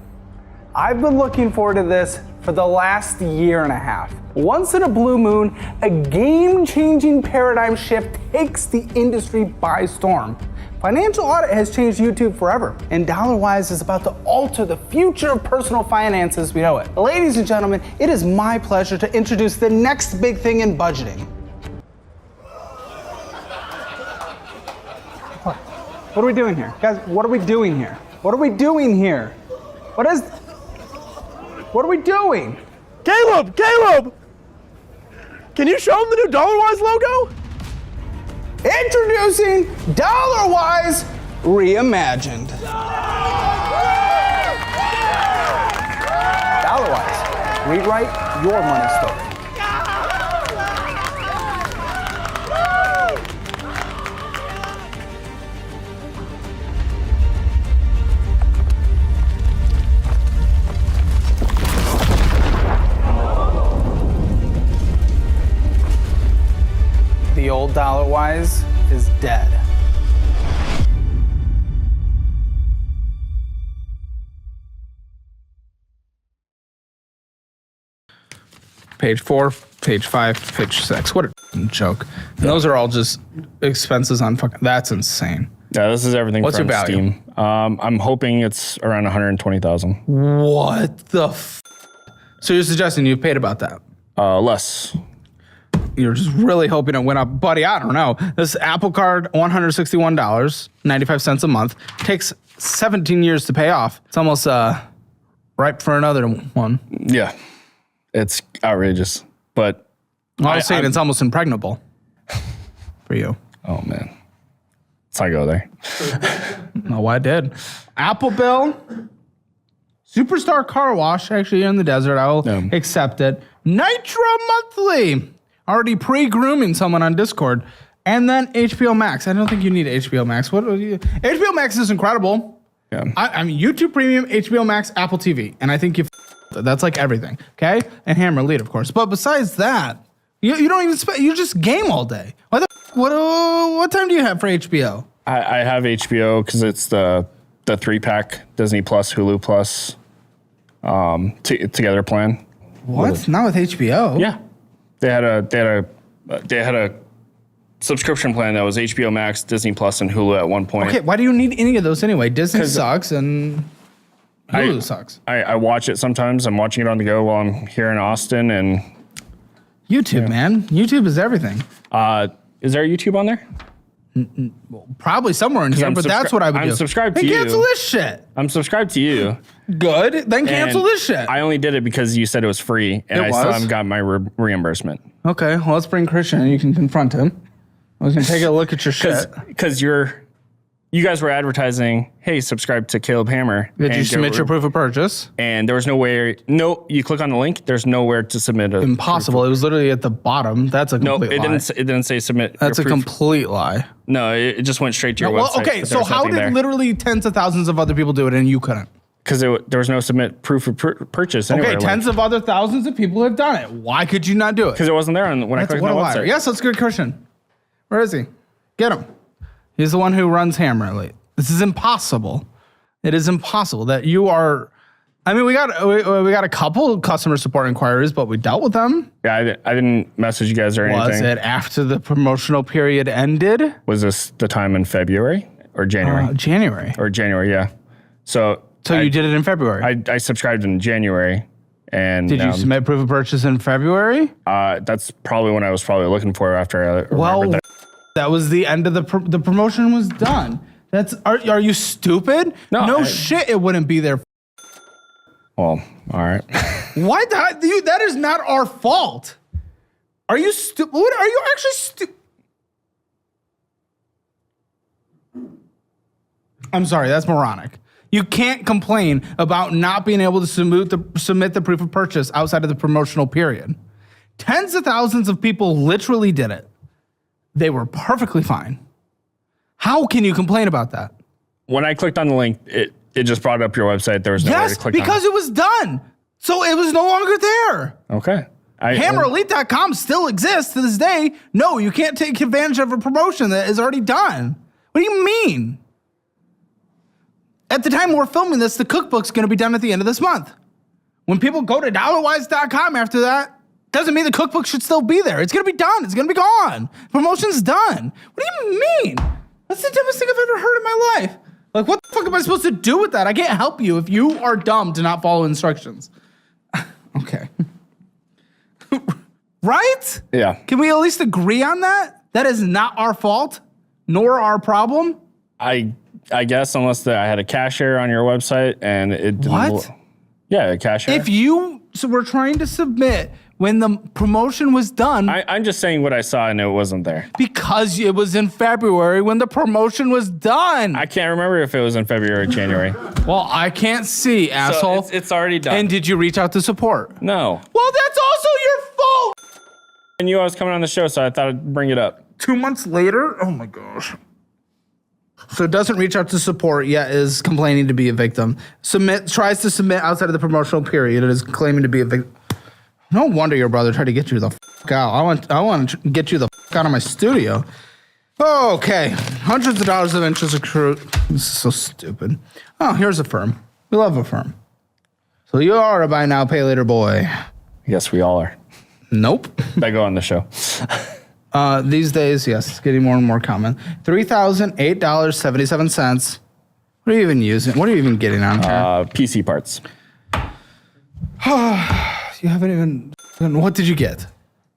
I've been looking forward to this for the last year and a half. Once in a blue moon, a game-changing paradigm shift takes the industry by storm. Financial audit has changed YouTube forever, and DollarWise is about to alter the future of personal finances we know it. Ladies and gentlemen, it is my pleasure to introduce the next big thing in budgeting. What are we doing here? Guys, what are we doing here? What are we doing here? What are we doing?
Caleb! Can you show him the new DollarWise logo?
Introducing DollarWise Reimagined. DollarWise, rewrite your money story. The old DollarWise is dead. Page 4, page 5, page 6. What a joke. And those are all just expenses on fucking. That's insane.
Yeah, this is everything
What's
from
your value?
Steam. I'm hoping it's around 120,000.
What the So you're suggesting you paid about that?
Less.
You're just really hoping it went up. Buddy, I don't know. This Apple Card, $161, 95 cents a month. Takes 17 years to pay off. It's almost ripe for another one.
Yeah, it's outrageous. But
I was saying it's almost impregnable for you.
Oh, man. Let's not go there.
No, I did. Apple Bill, Superstar Car Wash, actually in the desert. I will accept it. Nitro Monthly. Already pre-grooming someone on Discord. And then HBO Max. I don't think you need HBO Max. HBO Max is incredible.
Yeah.
I mean, YouTube Premium, HBO Max, Apple TV. And I think that's like everything. Okay? And Hammer Elite, of course. But besides that, you don't even you just game all day. What time do you have for HBO?
I have HBO because it's the 3-pack Disney Plus, Hulu Plus together plan.
What? Not with HBO?
Yeah. They had a subscription plan that was HBO Max, Disney Plus, and Hulu at one point.
Okay, why do you need any of those anyway? Disney sucks and Hulu sucks.
I watch it sometimes. I'm watching it on the go while I'm here in Austin. And
YouTube, man. YouTube is everything.
Is there YouTube on there?
Probably somewhere in here, but that's what I would do.
I'm subscribed to you.
Cancel this shit.
I'm subscribed to you.
Good. Then cancel
And
this shit.
I only did it because you said it was free, and I still haven't got my reimbursement.
Okay, well, let's bring Christian and you can confront him. We can take a look at your shit.
Because you're you guys were advertising, hey, subscribe to Caleb Hammer.
Did you submit your proof of purchase?
And there was nowhere. No, you click on the link. There's nowhere to submit a
Impossible. It was literally at the bottom. That's a complete lie.
It didn't say submit.
That's a complete lie.
No, it just went straight to your website.
Okay, so how did literally tens of thousands of other people do it and you couldn't?
Because there was no submit proof of purchase anywhere.
Okay, tens of other thousands of people have done it. Why could you not do it?
Because it wasn't there when I clicked on the website.
Yes, that's a good question. Where is he? Get him. He's the one who runs Hammerly. This is impossible. It is impossible that you are. I mean, we got a couple customer support inquiries, but we dealt with them.
Yeah, I didn't message you guys or anything.
Was it after the promotional period ended?
Was this the time in February or January?
January.
Or January, yeah. So
you did it in February.
I subscribed in January. And
did you submit proof of purchase in February?
That's probably when I was probably looking for after I remembered
that was the end of the promotion was done. Are you stupid? No shit, it wouldn't be there.
Well, all right.
Why that is not our fault. Are you stupid? Are you actually stupid? I'm sorry, that's moronic. You can't complain about not being able to submit the proof of purchase outside of the promotional period. Tens of thousands of people literally did it. They were perfectly fine. How can you complain about that?
When I clicked on the link, it just brought up your website. There was no way to click on it.
Yes, because it was done. So it was no longer there.
Okay.
HammerElite.com still exists to this day. No, you can't take advantage of a promotion that is already done. What do you mean? At the time we're filming this, the cookbook's going to be done at the end of this month. When people go to dollarwise.com after that, doesn't mean the cookbook should still be there. It's going to be done. It's going to be gone. Promotion's done. What do you mean? That's the dumbest thing I've ever heard in my life. Like, what the fuck am I supposed to do with that? I can't help you if you are dumb to not follow instructions. Okay. Right?
Yeah.
Can we at least agree on that? That is not our fault, nor our problem.
I guess unless I had a cache error on your website and it didn't.
What?
Yeah, a cache error.
If you were trying to submit when the promotion was done.
I'm just saying what I saw and it wasn't there.
Because it was in February when the promotion was done.
I can't remember if it was in February or January.
Well, I can't see, asshole.
So it's already done.
And did you reach out to support?
No.
Well, that's also your fault.
I knew I was coming on the show, so I thought I'd bring it up.
2 months later? Oh my gosh. So it doesn't reach out to support yet, is complaining to be a victim. Tries to submit outside of the promotional period. It is claiming to be a victim. No wonder your brother tried to get you the fuck out. I want to get you the fuck out of my studio. Okay. Hundreds of dollars of interest accrued. This is so stupid. Oh, here's Affirm. We love Affirm. So you are a buy now, pay later boy.
Yes, we all are.
Nope.
I go on the show.
These days, yes, it's getting more and more common. $3,008.77. What are you even using? What are you even getting on here?
PC parts.
You haven't even. What did you get?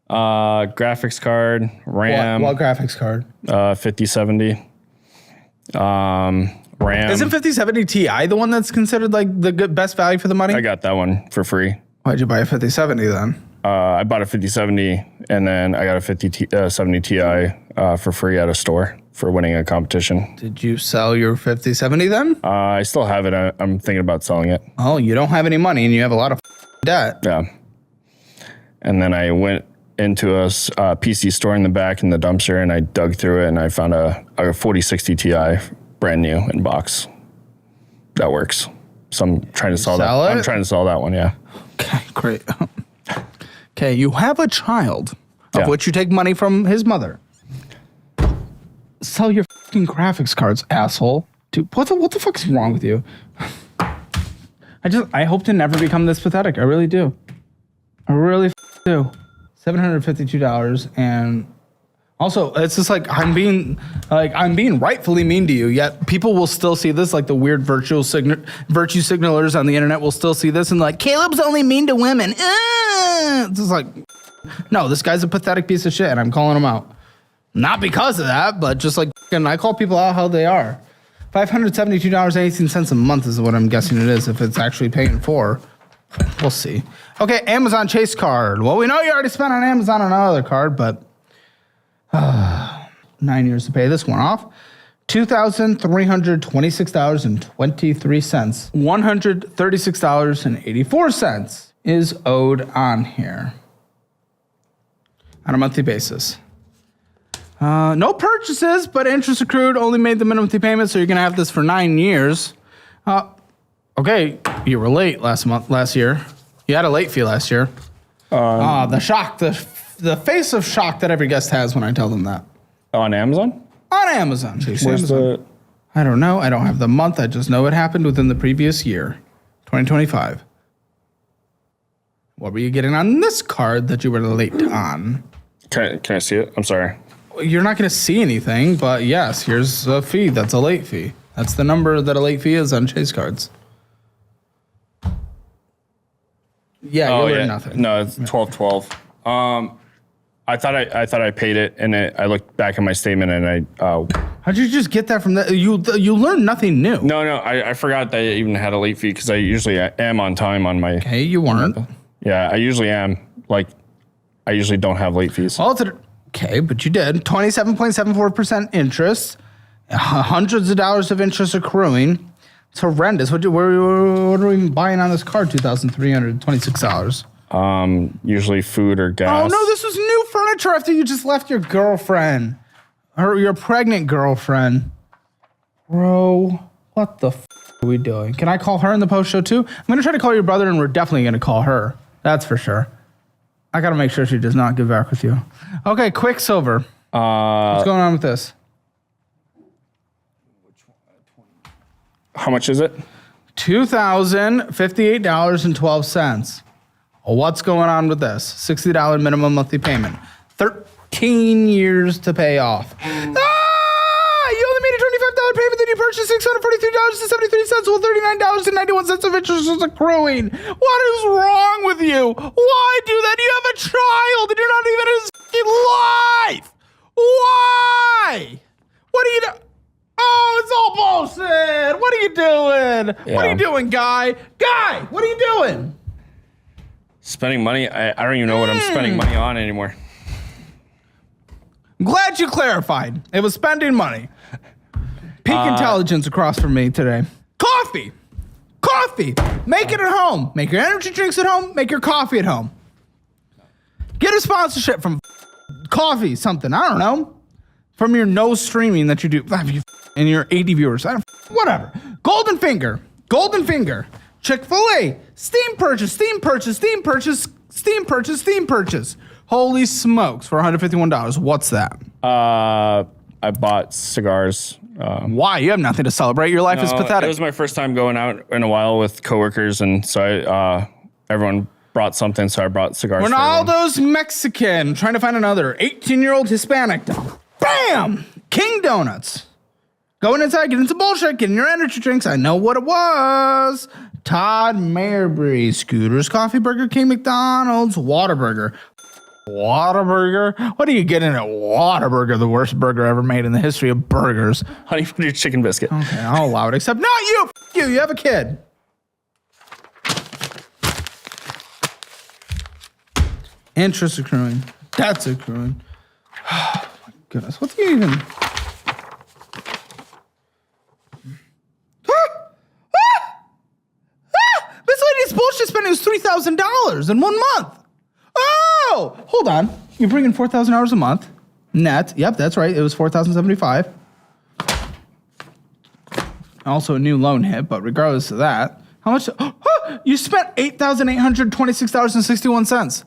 Graphics card, RAM.
What graphics card?
5070. RAM.
Isn't 5070 Ti the one that's considered like the best value for the money?
I got that one for free.
Why'd you buy a 5070 then?
I bought a 5070 and then I got a 5070 Ti for free at a store for winning a competition.
Did you sell your 5070 then?
I still have it. I'm thinking about selling it.
Oh, you don't have any money and you have a lot of debt.
Yeah. And then I went into a PC store in the back in the dumpster and I dug through it and I found a 4060 Ti brand new in box. That works. So I'm trying to sell that. I'm trying to sell that one, yeah.
Okay, great. Okay, you have a child of which you take money from his mother. Sell your fucking graphics cards, asshole. Dude, what the fuck is wrong with you? I hope to never become this pathetic. I really do. I really do. $752 and also it's just like I'm being rightfully mean to you, yet people will still see this, like the weird virtue signalers on the internet will still see this and like, Caleb's only mean to women. It's just like, no, this guy's a pathetic piece of shit and I'm calling him out. Not because of that, but just like I call people out how they are. $572.18 a month is what I'm guessing it is if it's actually paying for. We'll see. Okay, Amazon Chase card. Well, we know you already spent on Amazon on another card, but 9 years to pay this one off. $2,326.23. $136.84 is owed on here on a monthly basis. No purchases, but interest accrued, only made the minimum monthly payment, so you're going to have this for 9 years. Okay, you were late last year. You had a late fee last year. The shock, the face of shock that every guest has when I tell them that.
On Amazon?
On Amazon.
Where's
Amazon. I don't know. I don't have the month. I just know it happened within the previous year, 2025. What were you getting on this card that you were late on?
Can I see it? I'm sorry.
You're not going to see anything, but yes, here's a fee. That's a late fee. That's the number that a late fee is on Chase cards. Yeah, you learned nothing.
No, it's 1212. I thought I paid it, and I looked back at my statement, and
How'd you just get that from that? You learned nothing new.
No, I forgot that I even had a late fee because I usually am on time on my.
Okay, you weren't.
Yeah, I usually am. Like, I usually don't have late fees.
Well, okay, but you did. 27.74% interest, hundreds of dollars of interest accruing. It's horrendous. What are we buying on this card? $2,326.
Usually food or gas.
Oh no, this was new furniture after you just left your girlfriend, or your pregnant girlfriend. Bro, what the are we doing? Can I call her in the post show too? I'm gonna try to call your brother, and we're definitely gonna call her. That's for sure. I gotta make sure she does not get back with you. Okay, Quicksilver. What's going on with this?
How much is it?
$2,058.12. What's going on with this? $60 minimum monthly payment. 13 years to pay off. You only made a $25 payment, then you purchased $643.73, while $39.91 of interest was accruing. What is wrong with you? Why do that? You have a child and you're not even in his fucking life. Why? What are you doing? Oh, it's all bullshit. What are you doing?
Yeah.
What are you doing, Guy? Guy, what are you doing?
Spending money? I don't even know what I'm spending money on anymore.
I'm glad you clarified. It was spending money. Peak intelligence across from me today. Coffee. Make it at home. Make your energy drinks at home. Make your coffee at home. Get a sponsorship from coffee, something. I don't know. From your no streaming that you do. And your 80 viewers. Whatever. Golden Finger. Chick-fil-A. Steam purchase. Holy smokes, for $151. What's that?
I bought cigars.
Why? You have nothing to celebrate. Your life is pathetic.
It was my first time going out in a while with coworkers, and so everyone brought something, so I brought cigars.
Ronaldo's Mexican. Trying to find another 18-year-old Hispanic. Bam! King Donuts. Going inside, getting some bullshit, getting your energy drinks. I know what it was. Todd Mayerbury, Scooters, Coffee, Burger King, McDonald's, Whataburger. What are you getting at Whataburger, the worst burger ever made in the history of burgers?
Honey Butter Chicken Biscuit.
Okay, I'll allow it, except not you. You have a kid. Interest accruing. That's accruing. Oh my goodness, what's he even... Miscellaneous bullshit spending was $3,000 in 1 month. Oh, hold on. You're bringing $4,000 a month net. Yep, that's right. It was $4,075. Also a new loan hit, but regardless of that, how much? You spent $8,826.61.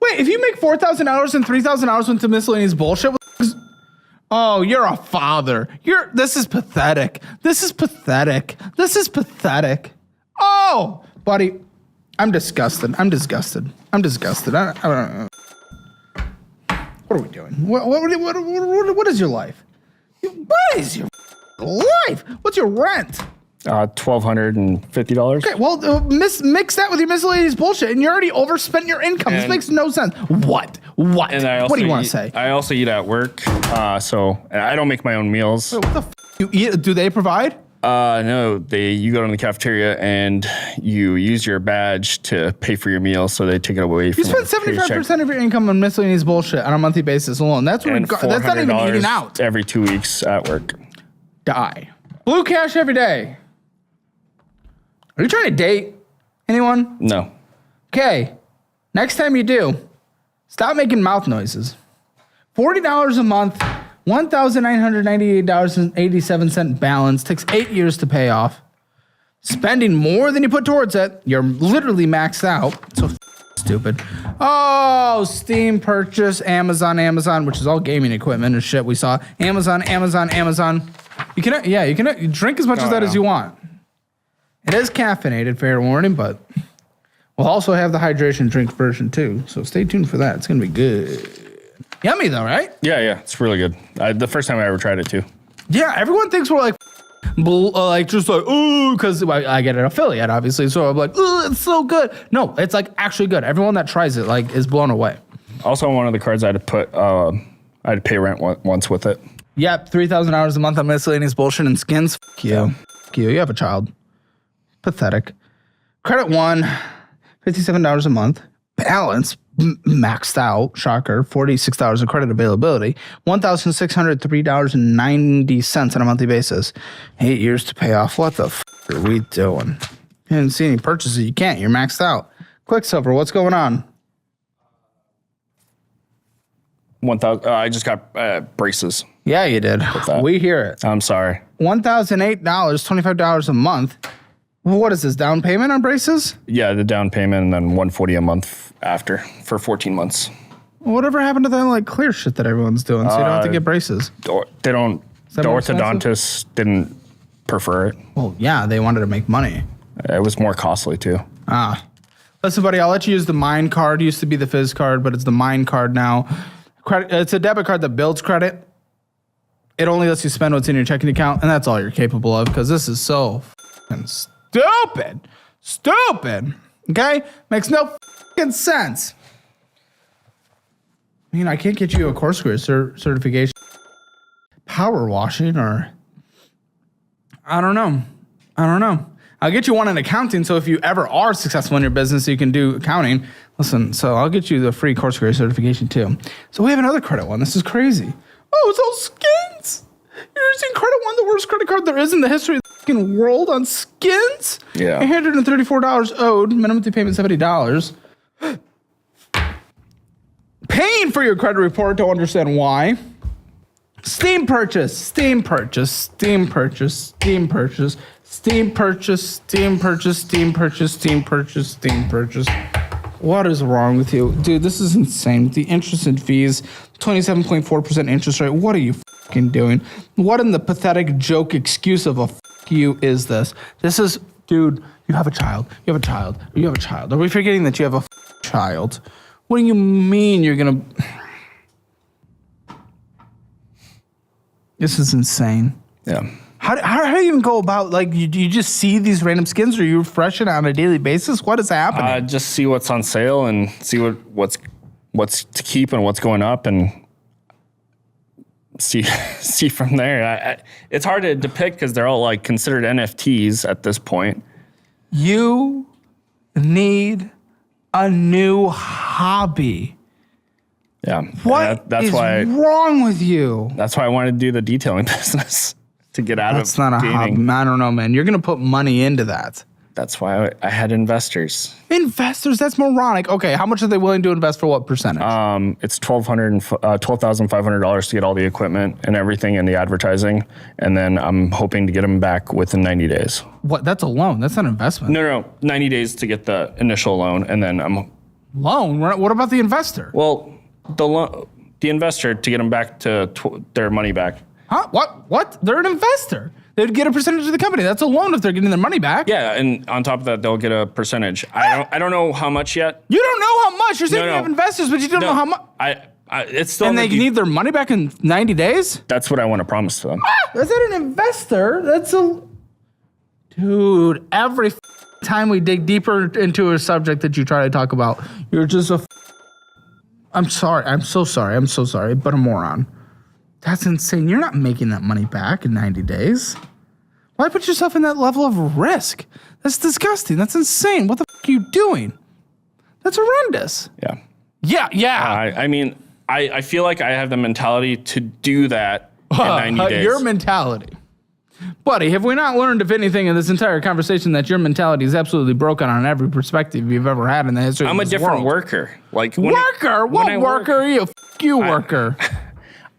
Wait, if you make $4,000 and $3,000 went to miscellaneous bullshit, oh, you're a father. This is pathetic. Oh, buddy, I'm disgusted. I don't know. What are we doing? What is your life? What is your life? What's your rent?
$1,250.
Okay, well, mix that with your miscellaneous bullshit, and you already overspent your income. This makes no sense. What? What do you want to say?
I also eat at work, so I don't make my own meals.
Wait, what the you eat? Do they provide?
No, you go to the cafeteria and you use your badge to pay for your meal, so they take it away from
you. Spend 75% of your income on miscellaneous bullshit on a monthly basis alone. That's not even eating out.
Every 2 weeks at work.
die. Blue cash every day. Are you trying to date anyone?
No.
Okay. Next time you do, stop making mouth noises. $40 a month, $1,998.87 balance. Takes 8 years to pay off. Spending more than you put towards it. You're literally maxed out. So stupid. Oh, Steam purchase, Amazon, which is all gaming equipment and shit we saw. Amazon. You can drink as much as that as you want. It is caffeinated, fair warning, but we'll also have the hydration drink version too. So stay tuned for that. It's gonna be good. Yummy though, right?
Yeah, it's really good. The first time I ever tried it too.
Yeah, everyone thinks we're like ooh, because I get an affiliate, obviously. So I'm like, ooh, it's so good. No, it's like actually good. Everyone that tries it like is blown away.
Also, on one of the cards, I had to pay rent once with it.
Yep, $3,000 a month on miscellaneous bullshit and skins. Fuck you. Fuck you. You have a child. Pathetic. Credit one, $57 a month. Balance, maxed out. Shocker. $46 of credit availability. $1,603.90 on a monthly basis. 8 years to pay off. What the f are we doing? You didn't see any purchases. You can't. You're maxed out. Quicksilver, what's going on?
1,000. I just got braces.
Yeah, you did. We hear it.
I'm sorry.
$1,008, $25 a month. What is this, down payment on braces?
Yeah, the down payment and then $140 a month after for 14 months.
Whatever happened to that like clear shit that everyone's doing so you don't have to get braces?
The orthodontist didn't prefer it.
Well, yeah, they wanted to make money.
It was more costly too.
Listen, buddy, I'll let you use the Mine card. It used to be the Fizz card, but it's the Mine card now. It's a debit card that builds credit. It only lets you spend what's in your checking account, and that's all you're capable of because this is so fucking stupid. Okay? Makes no fucking sense. I mean, I can't get you a Coursera certification. Power washing or... I don't know. I'll get you one in accounting, so if you ever are successful in your business, you can do accounting. Listen, so I'll get you the free Coursera certification too. So we have another credit one. This is crazy. Oh, it's all skins. You're using Credit One, the worst credit card there is in the history of the fucking world on skins?
Yeah.
$134 owed, minimum payment $70. Paying for your credit report, don't understand why. Steam purchase. What is wrong with you? Dude, this is insane. The interest and fees, 27.4% interest rate. What are you fucking doing? What in the pathetic joke excuse of a you is this? This is, dude, you have a child. Are we forgetting that you have a child? What do you mean you're gonna... This is insane.
Yeah.
How do you even go about, like, you just see these random skins or you refresh it on a daily basis? What is happening?
Just see what's on sale and see what's to keep and what's going up and see from there. It's hard to depict because they're all like considered NFTs at this point.
You need a new hobby.
Yeah.
That's why wrong with you?
That's why I wanted to do the detailing business. To get out
That's
of
not a
gaming.
hobby. I don't know, man. You're going to put money into that.
That's why I had investors.
Investors? That's moronic. Okay, how much are they willing to invest for what percentage?
It's $12,500 to get all the equipment and everything and the advertising. And then I'm hoping to get them back within 90 days.
What? That's a loan. That's not an investment.
No. 90 days to get the initial loan. And then
Loan? What about the investor?
Well, the investor to get them back to their money back.
Huh? What? They're an investor. They'd get a percentage of the company. That's a loan if they're getting their money back.
Yeah, and on top of that, they'll get a percentage. I don't know how much yet.
You don't know how much. You're saying you have investors, but you don't know how much.
It's still.
And they need their money back in 90 days?
That's what I want to promise to them.
Is that an investor? Dude, every time we dig deeper into a subject that you try to talk about, you're just I'm sorry. I'm so sorry, but a moron. That's insane. You're not making that money back in 90 days. Why put yourself in that level of risk? That's disgusting. That's insane. What the f are you doing? That's horrendous.
Yeah.
Yeah.
I mean, I feel like I have the mentality to do that in 90 days.
Your mentality. Buddy, have we not learned, if anything, in this entire conversation that your mentality is absolutely broken on every perspective you've ever had in the history of
I'm a
this
different
world?
Worker. Like
Worker? What worker are you? F*** you, worker.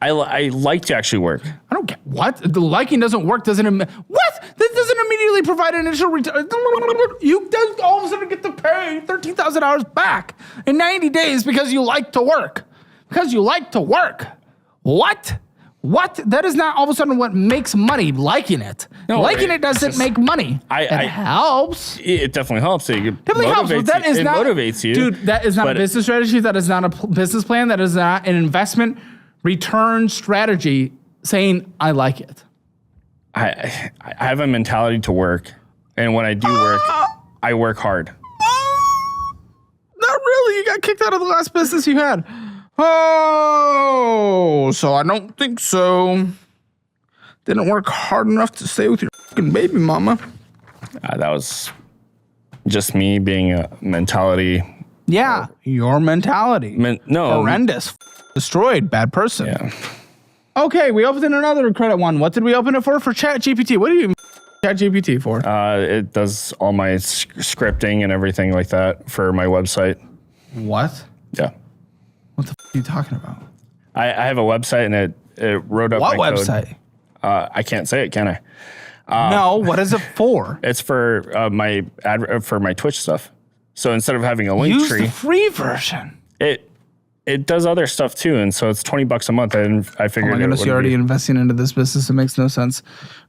I like to actually work.
I don't get what? The liking doesn't work, doesn't it? What? That doesn't immediately provide initial return. You don't all of a sudden get to pay $13,000 back in 90 days because you like to work. Because you like to work. What? What? That is not all of a sudden what makes money, liking it.
No,
liking it doesn't make money. It helps.
It definitely helps. It
Definitely helps, but that is not,
motivates you.
Dude, that is not a business strategy. That is not a business plan. That is not an investment return strategy saying, I like it.
I have a mentality to work. And when I do work, I work hard.
Not really. You got kicked out of the last business you had. Oh, so I don't think so. Didn't work hard enough to stay with your fucking baby mama.
That was just me being a mentality.
Yeah, your mentality.
No.
Horrendous. Destroyed. Bad person.
Yeah.
Okay, we opened another credit one. What did we open it for? For ChatGPT. What do you ChatGPT for?
It does all my scripting and everything like that for my website.
What?
Yeah.
What the f are you talking about?
I have a website and it wrote up
what
my
website?
Code. I can't say it, can I?
No, what is it for?
It's for my for my Twitch stuff. So instead of having a link
Use
tree,
the free version.
It does other stuff too, and so it's $20 a month. And I figured,
oh my goodness, you're already investing into this business. It makes no sense.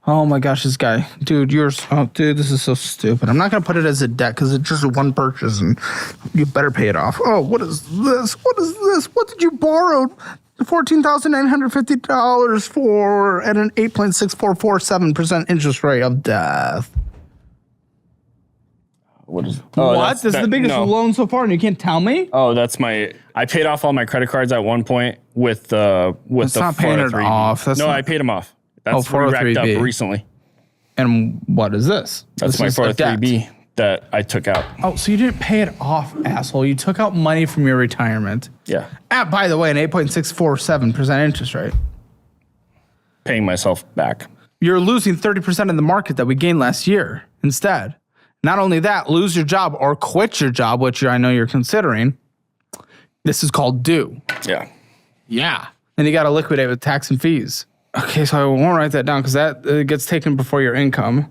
Oh my gosh, this guy, dude, dude, this is so stupid. I'm not gonna put it as a debt because it's just one purchase, and you better pay it off. Oh, what is this? What is this? What did you borrow $14,950 for at an 8.6447% interest rate of death?
What is?
What? This is the biggest loan so far, and you can't tell me?
Oh, that's my. I paid off all my credit cards at one point with the
That's not paying it
403B.
off. That's
no,
not-
I paid them off. That's
403B.
racked up recently.
And what is this?
That's
This
my
is a debt.
403B that I took out.
Oh, so you didn't pay it off, asshole. You took out money from your retirement.
Yeah,
By the way, an 8.647% interest rate.
paying myself back.
You're losing 30% of the market that we gained last year instead. Not only that, lose your job or quit your job, which I know you're considering. This is called due.
Yeah.
Yeah. And you got to liquidate with tax and fees. Okay, so I won't write that down because that gets taken before your income.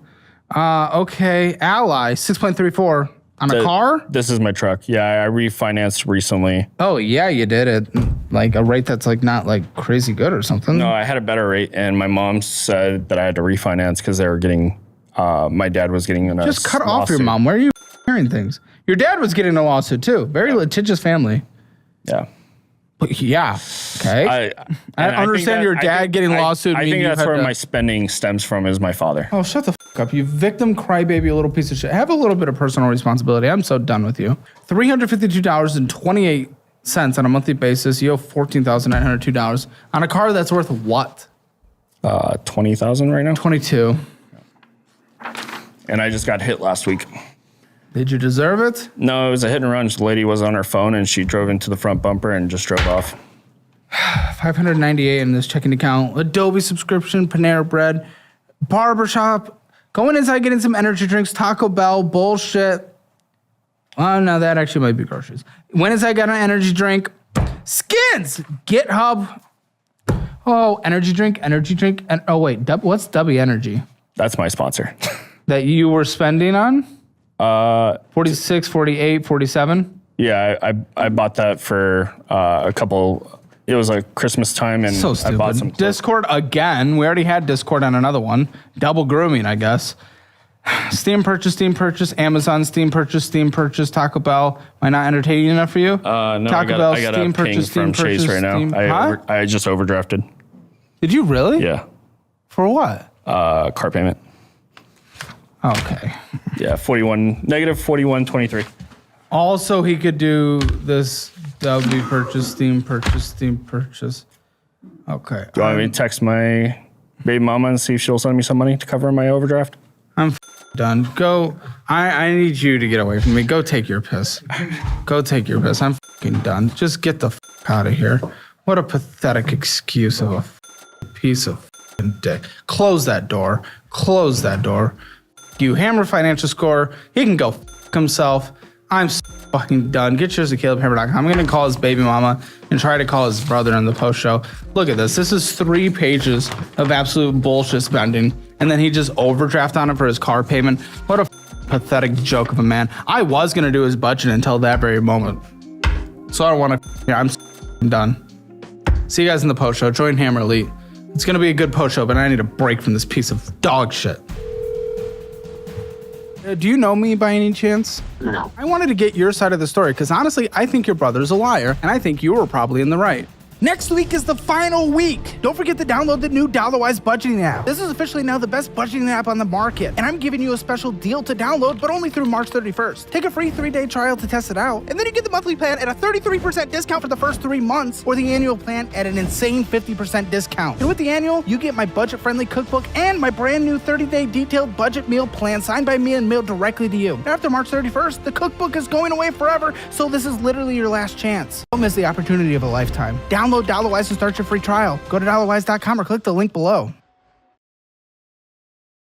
Okay, Ally, 6.34 on a car?
This is my truck. Yeah, I refinanced recently.
Oh, yeah, you did it. Like a rate that's like not like crazy good or something.
No, I had a better rate, and my mom said that I had to refinance because they were getting. My dad was getting in a
Just cut off
lawsuit.
your mom. Where are you hearing things? Your dad was getting a lawsuit too. Very litigious family.
Yeah.
But yeah. Okay. I understand your dad getting lawsuit.
I think that's where my spending stems from is my father.
Oh, shut the fuck up. You victim crybaby, little piece of shit. Have a little bit of personal responsibility. I'm so done with you. $352.28 on a monthly basis. You owe $14,902 on a car that's worth what?
20,000 right now.
22.
And I just got hit last week.
Did you deserve it?
No, it was a hit and run. The lady was on her phone and she drove into the front bumper and just drove off.
$598 in this checking account. Adobe subscription, Panera Bread, barbershop, going inside getting some energy drinks, Taco Bell, bullshit. Oh, no, that actually might be groceries. Went inside, got an energy drink. Skins, GitHub. Oh, energy drink. And oh, wait, what's W Energy?
That's my sponsor.
That you were spending on? 46, 48, 47?
Yeah, I bought that for a couple. It was like Christmas time, and
So stupid.
I bought some clothes.
Discord again. We already had Discord on another one. Double grooming, I guess. Steam purchase, Amazon Steam purchase, Taco Bell. Am I not entertaining enough for you?
No,
Taco
I got a ping from Chase right now. I just overdrafted.
Did you really?
Yeah.
For what?
Car payment.
Okay.
Yeah, negative 41.23.
Also, he could do this W purchase, Steam purchase. Okay.
Do you want me to text my baby mama and see if she'll send me some money to cover my overdraft?
I'm done. Go. I need you to get away from me. Go take your piss. Go take your piss. I'm done. Just get the out of here. What a pathetic excuse of a piece of fucking dick. Close that door. Close that door. You Hammer financial score. He can go himself. I'm fucking done. Get yours at CalebHammer.com. I'm going to call his baby mama and try to call his brother in the post show. Look at this. This is 3 pages of absolute bullshit spending. And then he just overdraft on it for his car payment. What a pathetic joke of a man. I was going to do his budget until that very moment. So I don't want to. Yeah, I'm done. See you guys in the post show. Join Hammer Elite. It's going to be a good post show, but I need a break from this piece of dog shit. Do you know me by any chance?
No.
I wanted to get your side of the story because honestly, I think your brother's a liar and I think you were probably in the right. Next week is the final week. Don't forget to download the new Dollarwise budgeting app. This is officially now the best budgeting app on the market, and I'm giving you a special deal to download, but only through March 31st. Take a free 3-day trial to test it out, and then you get the monthly plan at a 33% discount for the first 3 months, or the annual plan at an insane 50% discount. And with the annual, you get my budget-friendly cookbook and my brand new 30-day detailed budget meal plan signed by me and mailed directly to you. After March 31st, the cookbook is going away forever, so this is literally your last chance. Don't miss the opportunity of a lifetime. Download Dollarwise to start your free trial. Go to dollarwise.com or click the link below.